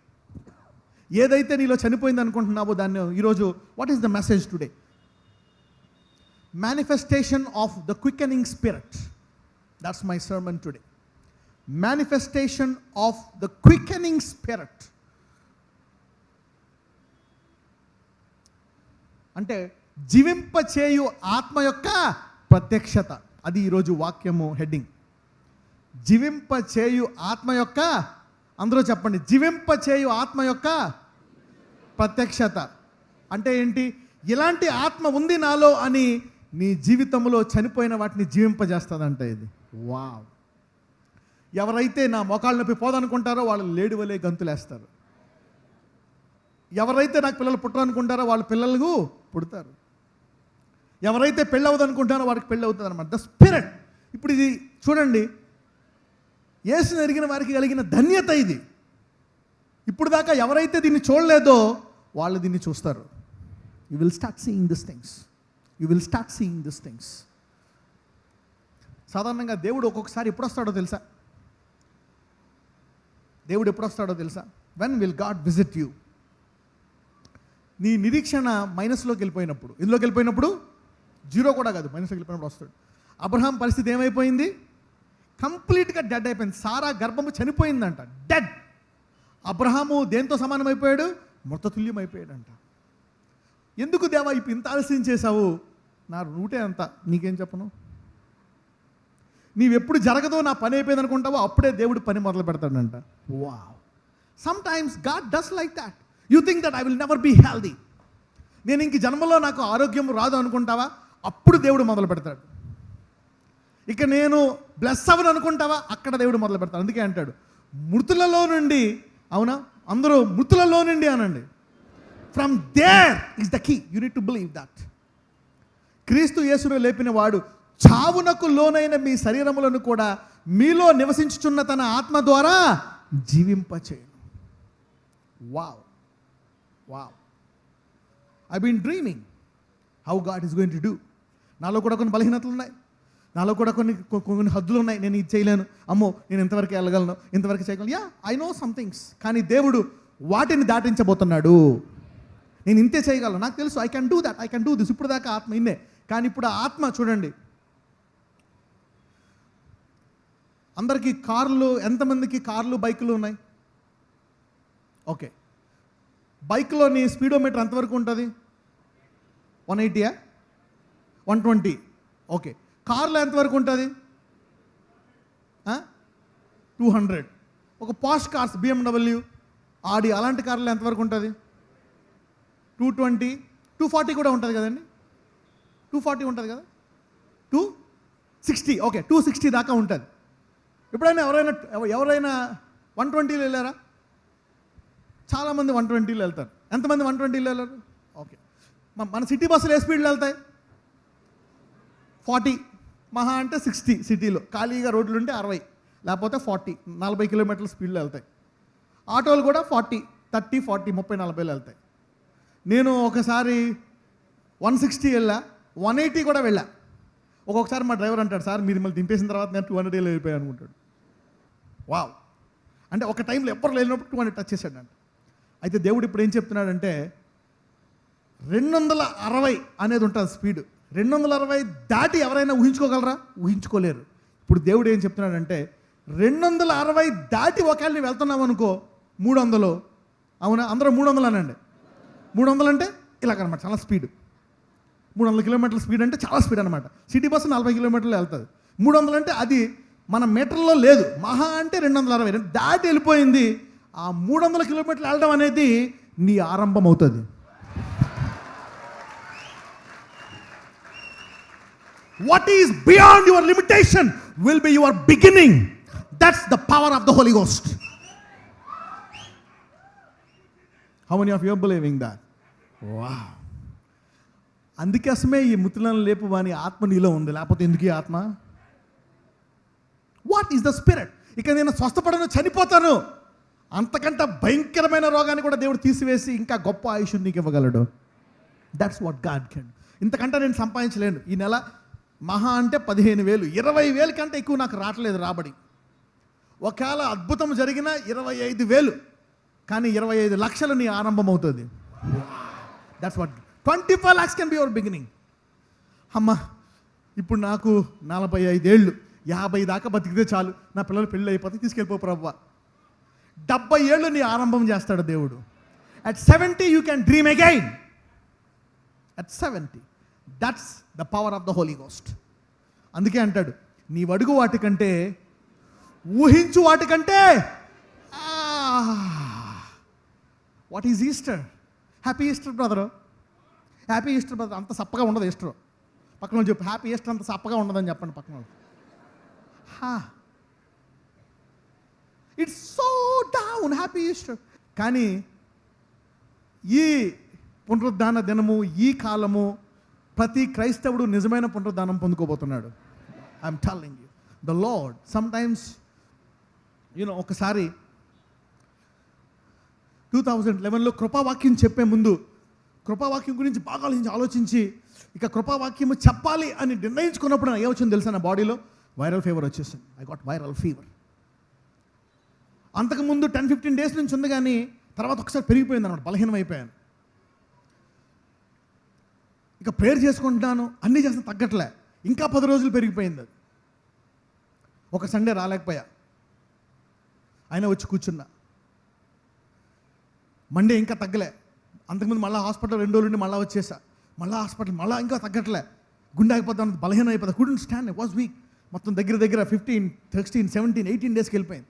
ఏదైతే నీలో చనిపోయింది అనుకుంటున్నావో దాన్ని ఈరోజు, what is the message today? Manifestation of the quickening spirit. That's my sermon today. Manifestation of the quickening spirit. అంటే జీవింపచేయు ఆత్మ యొక్క ప్రత్యక్షత. అది ఈరోజు వాక్యము హెడ్డింగ్. జీవింపచేయు ఆత్మ యొక్క, అందరూ చెప్పండి, జీవింపచేయు ఆత్మ యొక్క ప్రత్యక్షత అంటే ఏంటి? ఇలాంటి ఆత్మ ఉంది నాలో అని నీ జీవితంలో చనిపోయిన వాటిని జీవింపజేస్తుందంట ఇది. వావ్. ఎవరైతే నా మోకాళ్ళ నొప్పి పోదనుకుంటారో వాళ్ళు లేడి వలె గంతులేస్తారు. ఎవరైతే నాకు పిల్లలు పుట్టాలనుకుంటారో వాళ్ళు పిల్లలకు పుడతారు. ఎవరైతే పెళ్ళి అవ్వదనుకుంటారో వాడికి పెళ్ళి అవుతుంది అనమాట. The spirit. ఇప్పుడు ఇది చూడండి, యేసుని ఎరిగిన వారికి కలిగిన ధన్యత ఇది. ఇప్పుడు దాకా ఎవరైతే దీన్ని చూడలేదో వాళ్ళు దీన్ని చూస్తారు. You will start seeing these things. You will start seeing these things. సాధారణంగా దేవుడు ఒక్కొక్కసారి ఎప్పుడు వస్తాడో తెలుసా? దేవుడు ఎప్పుడు వస్తాడో తెలుసా? When will God visit you? నీ నిరీక్షణ మైనస్లోకి వెళ్ళిపోయినప్పుడు. ఇందులోకి వెళ్ళిపోయినప్పుడు, జీరో కూడా కాదు, మైనస్లోకి వెళ్ళిపోయినప్పుడు వస్తాడు. అబ్రహాం పరిస్థితి ఏమైపోయింది? కంప్లీట్గా డెడ్ అయిపోయింది. సారా గర్భము చనిపోయిందంట, డెడ్. అబ్రహాము దేంతో సమానమైపోయాడు? మృతతుల్యం అయిపోయాడంట. ఎందుకు దేవా ఇప్పుడు ఇంత ఆలస్యం చేశావు? నా రూటే అంత, నీకేం చెప్పను. నీవెప్పుడు జరగదో నా పని అయిపోయింది అనుకుంటావో అప్పుడే దేవుడు పని మొదలు పెడతాడంట. Wow, sometimes God does like that. You think that I will never be healthy, నేను ఇంక జన్మలో నాకు ఆరోగ్యం రాదు అనుకుంటావా? అప్పుడు దేవుడు మొదలు పెడతాడు. ఇక నేను బ్లెస్ అవ్వను అనుకుంటావా? అక్కడ దేవుడు మొదలు పెడతాడు. అందుకే అంటాడు మృతులలో నుండి. అవునా? అందరూ మృతులలో నుండి అనండి. From there is the key. You need to believe that. క్రీస్తు యేసును లేపిన వాడు చావునకు లోనైన మీ శరీరములను కూడా మీలో నివసించుచున్న తన ఆత్మ ద్వారా జీవింపచేయను. Wow, wow. I been dreaming how God is going to do. నాలో కూడా కొన్ని బలహీనతలు ఉన్నాయి, నాలో కూడా కొన్ని హద్దులు ఉన్నాయి. నేను ఇది చేయలేను, అమ్మో నేను ఇంతవరకు వెళ్ళగలను, ఇంతవరకు చేయగలను. Yeah, I know some things. కానీ దేవుడు వాటిని దాటించబోతున్నాడు. నేను ఇంతే చేయగలను, నాకు తెలుసు. I can do that, I can do this. ఇప్పుడు దాకా ఆత్మ ఇన్నే. కానీ ఇప్పుడు ఆ ఆత్మ చూడండి, అందరికీ కార్లు, ఎంతమందికి కార్లు బైకులు ఉన్నాయి? ఓకే, బైక్లోని స్పీడోమీటర్ ఎంతవరకు ఉంటుంది? 180యా? 120? ఓకే. కార్లో ఎంతవరకు ఉంటుంది? 200. ఒక పాష్ కార్స్, BMW, ఆడి అలాంటి కార్లో ఎంతవరకు ఉంటుంది? 220, 240 కూడా ఉంటుంది కదండి. 240 ఉంటుంది కదా, 260. ఓకే, 260 దాకా ఉంటుంది. ఎప్పుడైనా ఎవరైనా 120లో వెళ్ళారా? చాలామంది 120లో వెళ్తారు. ఎంతమంది 120లో వెళ్ళారు? ఓకే. మన సిటీ బస్సులు ఏ స్పీడ్లో వెళ్తాయి? 40, మహా అంటే 60. సిటీలో ఖాళీగా రోడ్లు ఉంటే 60, లేకపోతే 40, 40 కిలోమీటర్ల స్పీడ్లో వెళ్తాయి. ఆటోలు కూడా 40, 30, 40, 30, 40లో వెళ్తాయి. నేను ఒకసారి 160 వెళ్ళా, 180 కూడా వెళ్ళా. ఒక్కొక్కసారి మా డ్రైవర్ అంటాడు, సార్ మీరు మళ్ళీ దింపేసిన తర్వాత నేను 200 వెళ్ళిపోయాను అనుకుంటాడు. వావ్, అంటే ఒక టైంలో ఎవ్వరు లేనప్పుడు 200 టచ్ చేశాడంట. అయితే దేవుడు ఇప్పుడు ఏం చెప్తున్నాడంటే 260 అనేది ఉంటుంది స్పీడ్. 260 దాటి ఎవరైనా ఊహించుకోగలరా? ఊహించుకోలేరు. ఇప్పుడు దేవుడు ఏం చెప్తున్నాడంటే 260 దాటి ఒకవేళ నువ్వు వెళ్తున్నావు అనుకో, 300. అవునా? అందరూ 300 అనండి. 300 అంటే ఇలాగనమాట, చాలా స్పీడ్. 300 కిలోమీటర్ల స్పీడ్ అంటే చాలా స్పీడ్ అనమాట. సిటీ బస్సు 40 కిలోమీటర్లు వెళ్తుంది. 300 అంటే అది మన మీటర్లో లేదు, మహా అంటే 260 దాటి వెళ్ళిపోయింది. ఆ 300 కిలోమీటర్లు వెళ్ళడం అనేది నీ ఆరంభం అవుతుంది. What is beyond your limitation will be your beginning. That's the power of the Holi ghost. How many of you are believing that? Wow. అందుకోసమే ఈ మృతులను లేపు వాని ఆత్మ నీలో ఉంది. లేకపోతే ఎందుకు ఈ ఆత్మ? What is the spirit? ఇక నేను స్వస్థపడను, చనిపోతాను, అంతకంటే భయంకరమైన రోగాన్ని కూడా దేవుడు తీసివేసి ఇంకా గొప్ప ఆయుష్ నీకు ఇవ్వగలడు. That's what God can. ఇంతకంటే నేను సంపాదించలేను. ఈ నెల మహా అంటే 15,000, 20,000 కంటే ఎక్కువ నాకు రావట్లేదు రాబడి. ఒకవేళ అద్భుతం జరిగిన 25,000, కానీ 25 లక్షలు నీ ఆరంభం అవుతుంది. That's what 25 lakhs can be your beginning. అమ్మ ఇప్పుడు నాకు 45 ఏళ్ళు, 50 దాకా బతికితే చాలు, నా పిల్లలు పెళ్ళి అయిపోతే తీసుకెళ్ళిపో ప్రభువా. 70 ఏళ్ళు నీ ఆరంభం చేస్తాడు దేవుడు. At 70 you can dream again. At 70 that's the power of the Holi ghost. అందుకే అంటాడు నీవు అడుగు వాటికంటే, ఊహించు వాటికంటే. What is Easter? Happy Easter brother, happy Easter brother. అంత సప్పగా ఉండదు ఈస్టర్. పక్కన చెప్పు, హ్యాపీ ఈస్టర్ అంత సప్పగా ఉండదని చెప్పండి పక్కన. It's so down, happy Easter. కానీ ఈ పునరుద్ధాన దినము, ఈ కాలము ప్రతి క్రైస్తవుడు నిజమైన పునరుద్ధానం పొందుకోబోతున్నాడు. I'm telling you, the Lord sometimes ఒకసారి 2011లో కృపావాక్యం చెప్పే ముందు, కృపావాక్యం గురించి బాగా ఆలోచించి ఇక కృపావాక్యము చెప్పాలి అని నిర్ణయించుకున్నప్పుడు నాకు ఏమొచ్చింది తెలుసా? నా బాడీలో వైరల్ ఫీవర్ వచ్చేసింది. I got viral fever. అంతకుముందు 10-15 డేస్ నుంచి ఉంది, కానీ తర్వాత ఒకసారి పెరిగిపోయింది అన్నమాట, బలహీనం అయిపోయాను. ఇక ప్రేయర్ చేసుకుంటున్నాను, అన్నీ చేస్తాను, తగ్గట్లే, ఇంకా 10 రోజులు పెరిగిపోయింది అది. ఒక సండే రాలేకపోయా, అయినా వచ్చి కూర్చున్నా. మండే ఇంకా తగ్గలే, అంతకుముందు మళ్ళీ హాస్పిటల్ 2 రోజులు ఉండి మళ్ళీ వచ్చేసా, మళ్ళీ హాస్పిటల్, మళ్ళీ ఇంకా తగ్గట్లే, గుండె అయిపోతాను, బలహీనం అయిపోతా, కుడెంట్ స్టాండ్, వాజ్ వీక్. మొత్తం దగ్గర 15, 16, 17, 18 డేస్కి వెళ్ళిపోయింది.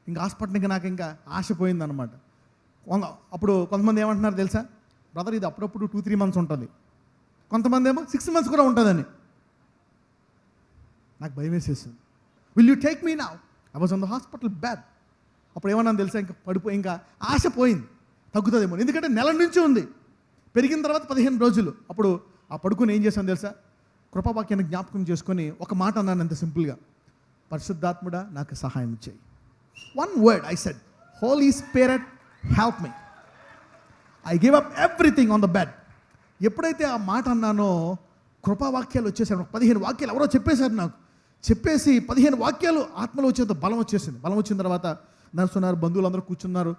ఇంకా హాస్పిటల్ ఇంకా నాకు ఇంకా ఆశ పోయిందనమాట. అప్పుడు కొంతమంది ఏమంటున్నారు తెలుసా, బ్రదర్ ఇది అప్పుడప్పుడు 2-3 మంత్స్ ఉంటుంది, కొంతమంది ఏమో 6 మంత్స్ కూడా ఉంటుందని. నాకు భయం వేసేసింది. Will you take me now? I was on the hospital bed. అప్పుడు ఏమన్నా తెలుసా, ఇంకా పడిపోయి ఇంకా ఆశ పోయింది, తగ్గుతుందేమో, ఎందుకంటే నెల నుంచి ఉంది. పెరిగిన తర్వాత 15 రోజులు. అప్పుడు ఆ పడుకుని ఏం చేశాను తెలుసా, కృపావాక్యాన్ని జ్ఞాపకం చేసుకొని ఒక మాట అన్నాను అంత సింపుల్గా, పరిశుద్ధాత్ముడా నాకు సహాయం చేయి. One word I said, holy spirit help me. I give up everything on the bed. ఎప్పుడైతే ఆ మాట అన్నానో కృపావాక్యాలు వచ్చేసారు. 15 వాక్యాలు ఎవరో చెప్పేశారు నాకు. చెప్పేసి 15 వాక్యాలు ఆత్మలో వచ్చేంత బలం వచ్చేసింది. బలం వచ్చిన తర్వాత నడుస్తున్నారు, బంధువులు అందరూ కూర్చున్నారు,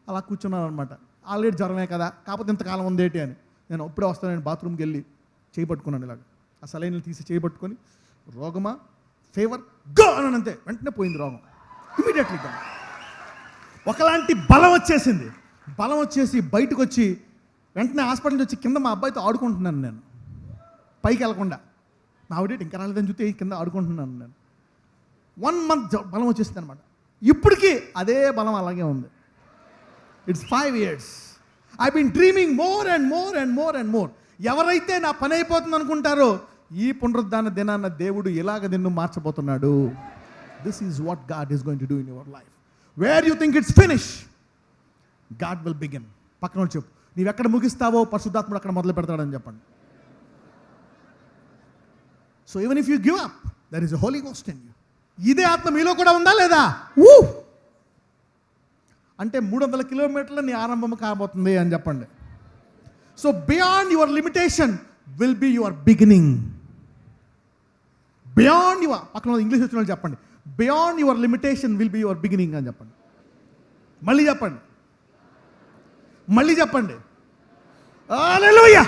అలా కూర్చున్నారు అనమాట. ఆల్రెడీ జ్వరమే కదా, కాకపోతే ఇంతకాలం ఉందేటి అని. నేను ఇప్పుడే వస్తాను, నేను బాత్రూమ్కి వెళ్ళి చేయి పట్టుకున్నాను, ఇలాగ ఆ సలైన్లు తీసి చేయి పట్టుకొని, రోగమా ఫీవర్ గో అని అంతే, వెంటనే పోయింది రోగం ఇమీడియట్లీగా. ఒకలాంటి బలం వచ్చేసింది. బలం వచ్చేసి బయటకు వచ్చి వెంటనే హాస్పిటల్ వచ్చి కింద మా అబ్బాయితో ఆడుకుంటున్నాను నేను, పైకి వెళ్ళకుండా. మా ఆవిడ ఇంకా రాలేదని చూస్తే కింద ఆడుకుంటున్నాను నేను. 1 month బలం వచ్చేసింది అనమాట. ఇప్పటికీ అదే బలం అలాగే ఉంది. It's 5 years. I been dreaming more and more and more and more. ఎవరైతే నా పని అయిపోతుంది అనుకుంటారో, ఈ పునరుద్ధాన దినాన్న దేవుడు ఇలాగ నిన్ను మార్చబోతున్నాడు. This is what God is going to do in your life. Where you think it's finish, God will begin. పక్కన వాళ్ళు చెప్పు, నీవు ఎక్కడ ముగిస్తావో పరిశుద్ధాత్ముడు అక్కడ మొదలు పెడతాడని చెప్పండి. So even if you give up, there is a holy ghost in you. ఇదే ఆత్మ మీలో కూడా ఉందా లేదా? అంటే 300 కిలోమీటర్ల నీ ఆరంభం కాబోతుంది అని చెప్పండి. So beyond your limitation will be your beginning. Beyond your, పక్కన ఇంగ్లీష్ వచ్చిన వాళ్ళు చెప్పండి, beyond your limitation will be your beginning అని చెప్పండి. మళ్ళీ చెప్పండి, మళ్ళీ చెప్పండి. Hallelujah.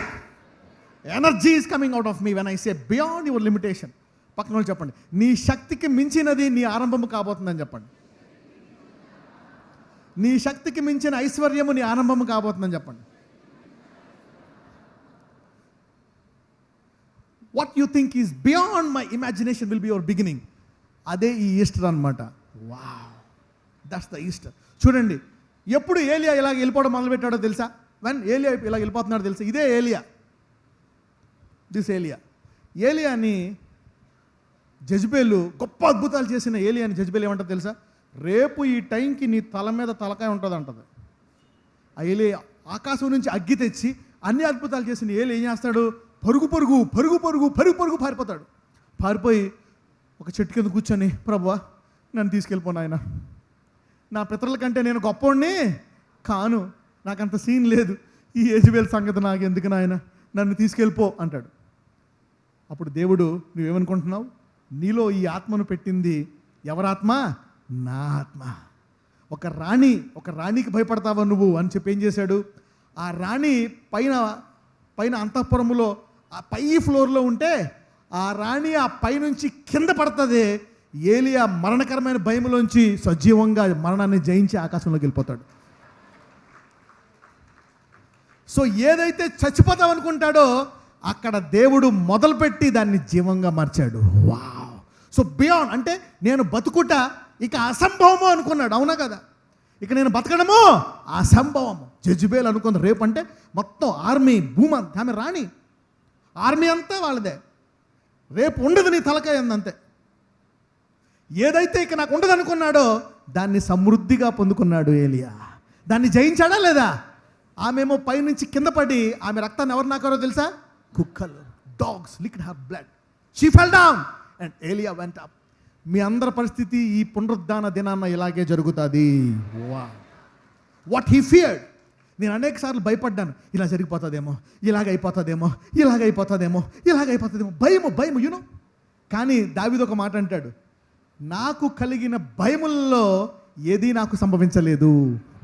Energy is coming out of me when I say beyond your limitation. పక్కన వాళ్ళు చెప్పండి, నీ శక్తికి మించినది నీ ఆరంభము కాబోతుందని చెప్పండి. నీ శక్తికి మించిన ఐశ్వర్యము నీ ఆరంభము కాబోతుందని చెప్పండి. What you think is beyond my imagination will be your beginning. అదే ఈ ఈస్టర్ అనమాట. Wow, that's the Easter. చూడండి, ఎప్పుడు ఏలియా ఇలాగ వెళ్ళిపోవడం మొదలుపెట్టాడో తెలుసా? వెన్ ఏలియా ఇలా వెళ్ళిపోతున్నాడో తెలుసా? ఇదే ఏలియా, దిస్ ఏలియా. ఏలియాని జెజబేలు గొప్ప అద్భుతాలు చేసిన ఏలియాని జెజబేలు ఏమంటారు తెలుసా? రేపు ఈ టైంకి నీ తల మీద తలకాయ ఉంటుంది అంటది. ఆ ఏలియా ఆకాశం నుంచి అగ్గి తెచ్చి అన్ని అద్భుతాలు చేసిన ఏలియా ఏం చేస్తాడు? పరుగు పరుగు పరుగు పరుగు పరుగు పరుగు పారిపోతాడు. పారిపోయి ఒక చెట్టు కింద కూర్చొని, ప్రభువా నన్ను తీసుకెళ్ళిపోను ఆయన, నా పితరుల కంటే నేను గొప్పోడిని కాను, నాకంత సీన్ లేదు, ఈ యెజబెల్ సంగతి నాకు ఎందుకు నాయన, నన్ను తీసుకెళ్ళిపో అంటాడు. అప్పుడు దేవుడు, నువ్వేమనుకుంటున్నావు? నీలో ఈ ఆత్మను పెట్టింది ఎవరాత్మ? నా ఆత్మ. ఒక రాణికి భయపడతావా నువ్వు అని చెప్పి ఏం చేశాడు? ఆ రాణి పైన అంతఃపురములో ఆ పై ఫ్లోర్లో ఉంటే ఆ రాణి ఆ పైనుంచి కింద పడుతుంది. ఏలియా మరణకరమైన భయములోంచి సజీవంగా మరణాన్ని జయించి ఆకాశంలోకి వెళ్ళిపోతాడు. సో ఏదైతే చచ్చిపోతాం అనుకుంటాడో అక్కడ దేవుడు మొదలుపెట్టి దాన్ని జీవంగా మార్చాడు. వావ్. సో బియాండ్ అంటే నేను బతుకుట ఇక అసంభవము అనుకున్నాడు. అవునా కదా? ఇక నేను బతకడము అసంభవము. జెజబేల్ అనుకుంది రేపు అంటే మొత్తం ఆర్మీ, భూమి, ఆమె రాణి, ఆర్మీ అంతా వాళ్ళదే, రేపు ఉండదు నీ తలకాయ అంతే. ఏదైతే ఇక నాకు ఉండదు అనుకున్నాడో దాన్ని సమృద్ధిగా పొందుకున్నాడు ఏలియా. దాన్ని జయించాడా లేదా? ఆమెమో పైనుంచి కింద పడి ఆమె రక్తాన్ని ఎవరు నాకారో తెలుసా? కుక్కలు, dogs licked her blood. She fell down and Elijah went up. మీ అందరి పరిస్థితి ఈ పునరుద్ధాన దినాన్న ఇలాగే జరుగుతుంది. What he feared. నేను అనేక సార్లు భయపడ్డాను, ఇలా జరిగిపోతుందేమో, ఇలాగైపోతుందేమో, ఇలాగైపోతుందేమో, ఇలాగైపోతుందేమో, భయము కానీ దావీదు ఒక మాట అంటాడు, నాకు కలిగిన భయముల్లో ఏదీ నాకు సంభవించలేదు.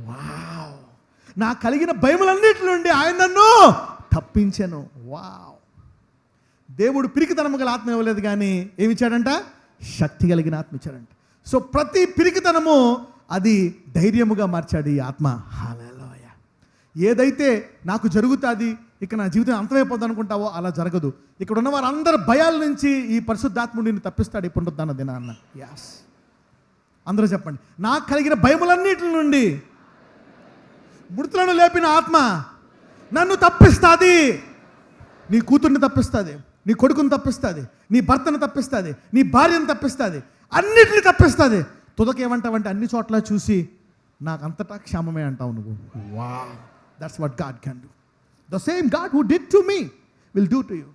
వావ్. నా కలిగిన భయములన్నిటి నుండి ఆయన నన్ను తప్పించెను. వావ్. దేవుడు పిరికితనము గల ఆత్మ ఇవ్వలేదు, కానీ ఏమి ఇచ్చాడంట? శక్తి కలిగిన ఆత్మ ఇచ్చాడంట. సో ప్రతి పిరికితనము అది ధైర్యముగా మార్చాడు ఈ ఆత్మ. హల్లెలూయా. ఏదైతే నాకు జరుగుతుంది, ఇక నా జీవితం అంతమైపోద్ది అనుకుంటావో అలా జరగదు. ఇక్కడ ఉన్న వారందరి భయాల నుంచి ఈ పరిశుద్ధాత్ముడు నిన్ను తప్పిస్తాడు ఈ పునరుద్ధాన దినాన్న. యాస్, అందరూ చెప్పండి. నాకు కలిగిన భయములన్నిటి నుండి మృతులను లేపిన ఆత్మ నన్ను తప్పిస్తుంది. నీ కూతుర్ని తప్పిస్తుంది, నీ కొడుకుని తప్పిస్తుంది, నీ భర్తను తప్పిస్తుంది, నీ భార్యను తప్పిస్తుంది, అన్నిటిని తప్పిస్తుంది. తుదకేమంటావంటే అన్ని చోట్ల చూసి నాకు అంతటా క్షేమమే అంటావు నువ్వు. Wow, that's what God can do. The same God who did to me will do to you.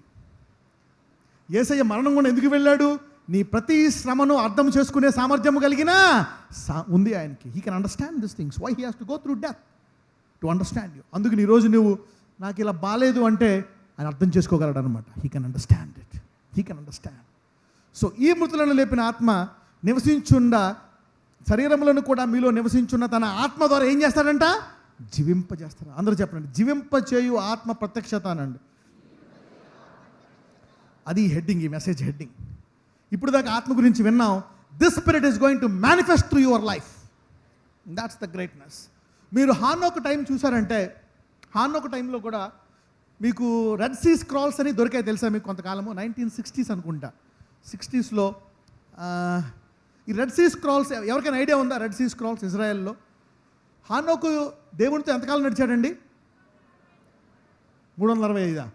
యేసయ్య మరణం కూడా ఎందుకు వెళ్ళాడు? నీ ప్రతి శ్రమను అర్థం చేసుకునే సామర్థ్యము కలిగిన ఉంది ఆయనకి. He can understand this things. Why he has to go through death to understand you. అందుకు ఈరోజు నువ్వు నాకు ఇలా బాలేదు అంటే ఆయన అర్థం చేసుకోగలడు అనమాట. He can understand it. He can understand. So ఈ మృతులను లేపిన ఆత్మ నివసించుండ శరీరములను కూడా మీలో నివసించున్న తన ఆత్మ ద్వారా ఏం చేస్తాడంట? జీవింపజేస్తాడు. అందరూ చెప్పండి, జీవింపచేయు ఆత్మ ప్రత్యక్షత అనండి. అది హెడ్డింగ్, ఈ మెసేజ్ హెడ్డింగ్. ఇప్పుడు దాకా ఆత్మ గురించి విన్నాం. This spirit is going to manifest through your life. That's the greatness. మీరు హానోకు టైం చూసారంటే, హానోకు టైంలో కూడా మీకు రెడ్ సీ స్క్రాల్స్ అని దొరికాయి తెలుసా మీకు? కొంతకాలము 1960s అనుకుంటా, 60sలో ఈ రెడ్ సీ స్క్రాల్స్ ఎవరికైనా ఐడియా ఉందా? రెడ్ సీ స్క్రాల్స్ ఇజ్రాయెల్లో. హానోకు దేవునితో ఎంతకాలం నడిచాడండి? 365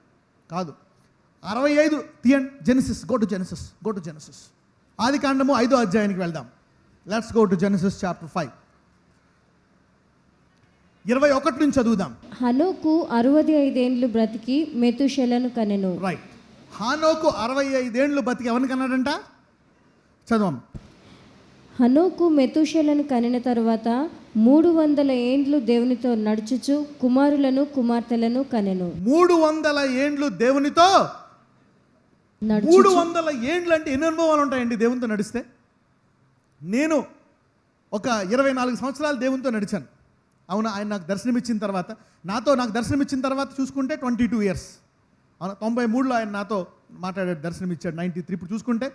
కాదు, 65. తీయండి, జెనసిస్. Go to Genesis. ఆది కాండము 5వ అధ్యాయానికి వెళ్దాం. Let's go to Genesis chapter 5. 21 నుంచి చదువుదాం. హనోకు 65 ఏండ్లు బ్రతికి మెతుషెలను కనెను. రైట్. హానోకు 65 ఏండ్లు బతికి ఎవరిని కన్నాడంట? చదవం. హనోకు మెతుషెలను కనిన తరువాత 300 ఏండ్లు దేవునితో నడుచుచు కుమారులను కుమార్తెలను కనెను. 300 ఏండ్లు దేవునితో 300 ఏండ్లు అంటే ఎన్ని అనుభవాలు ఉంటాయండి దేవునితో నడిస్తే? నేను ఒక 24 సంవత్సరాలు దేవునితో నడిచాను. అవునా? ఆయన నాకు దర్శనమిచ్చిన తర్వాత, నాకు దర్శనమిచ్చిన తర్వాత చూసుకుంటే 22 ఇయర్స్. అవునా? 93లో ఆయన నాతో మాట్లాడాడు, దర్శనమిచ్చాడు. 93. ఇప్పుడు చూసుకుంటే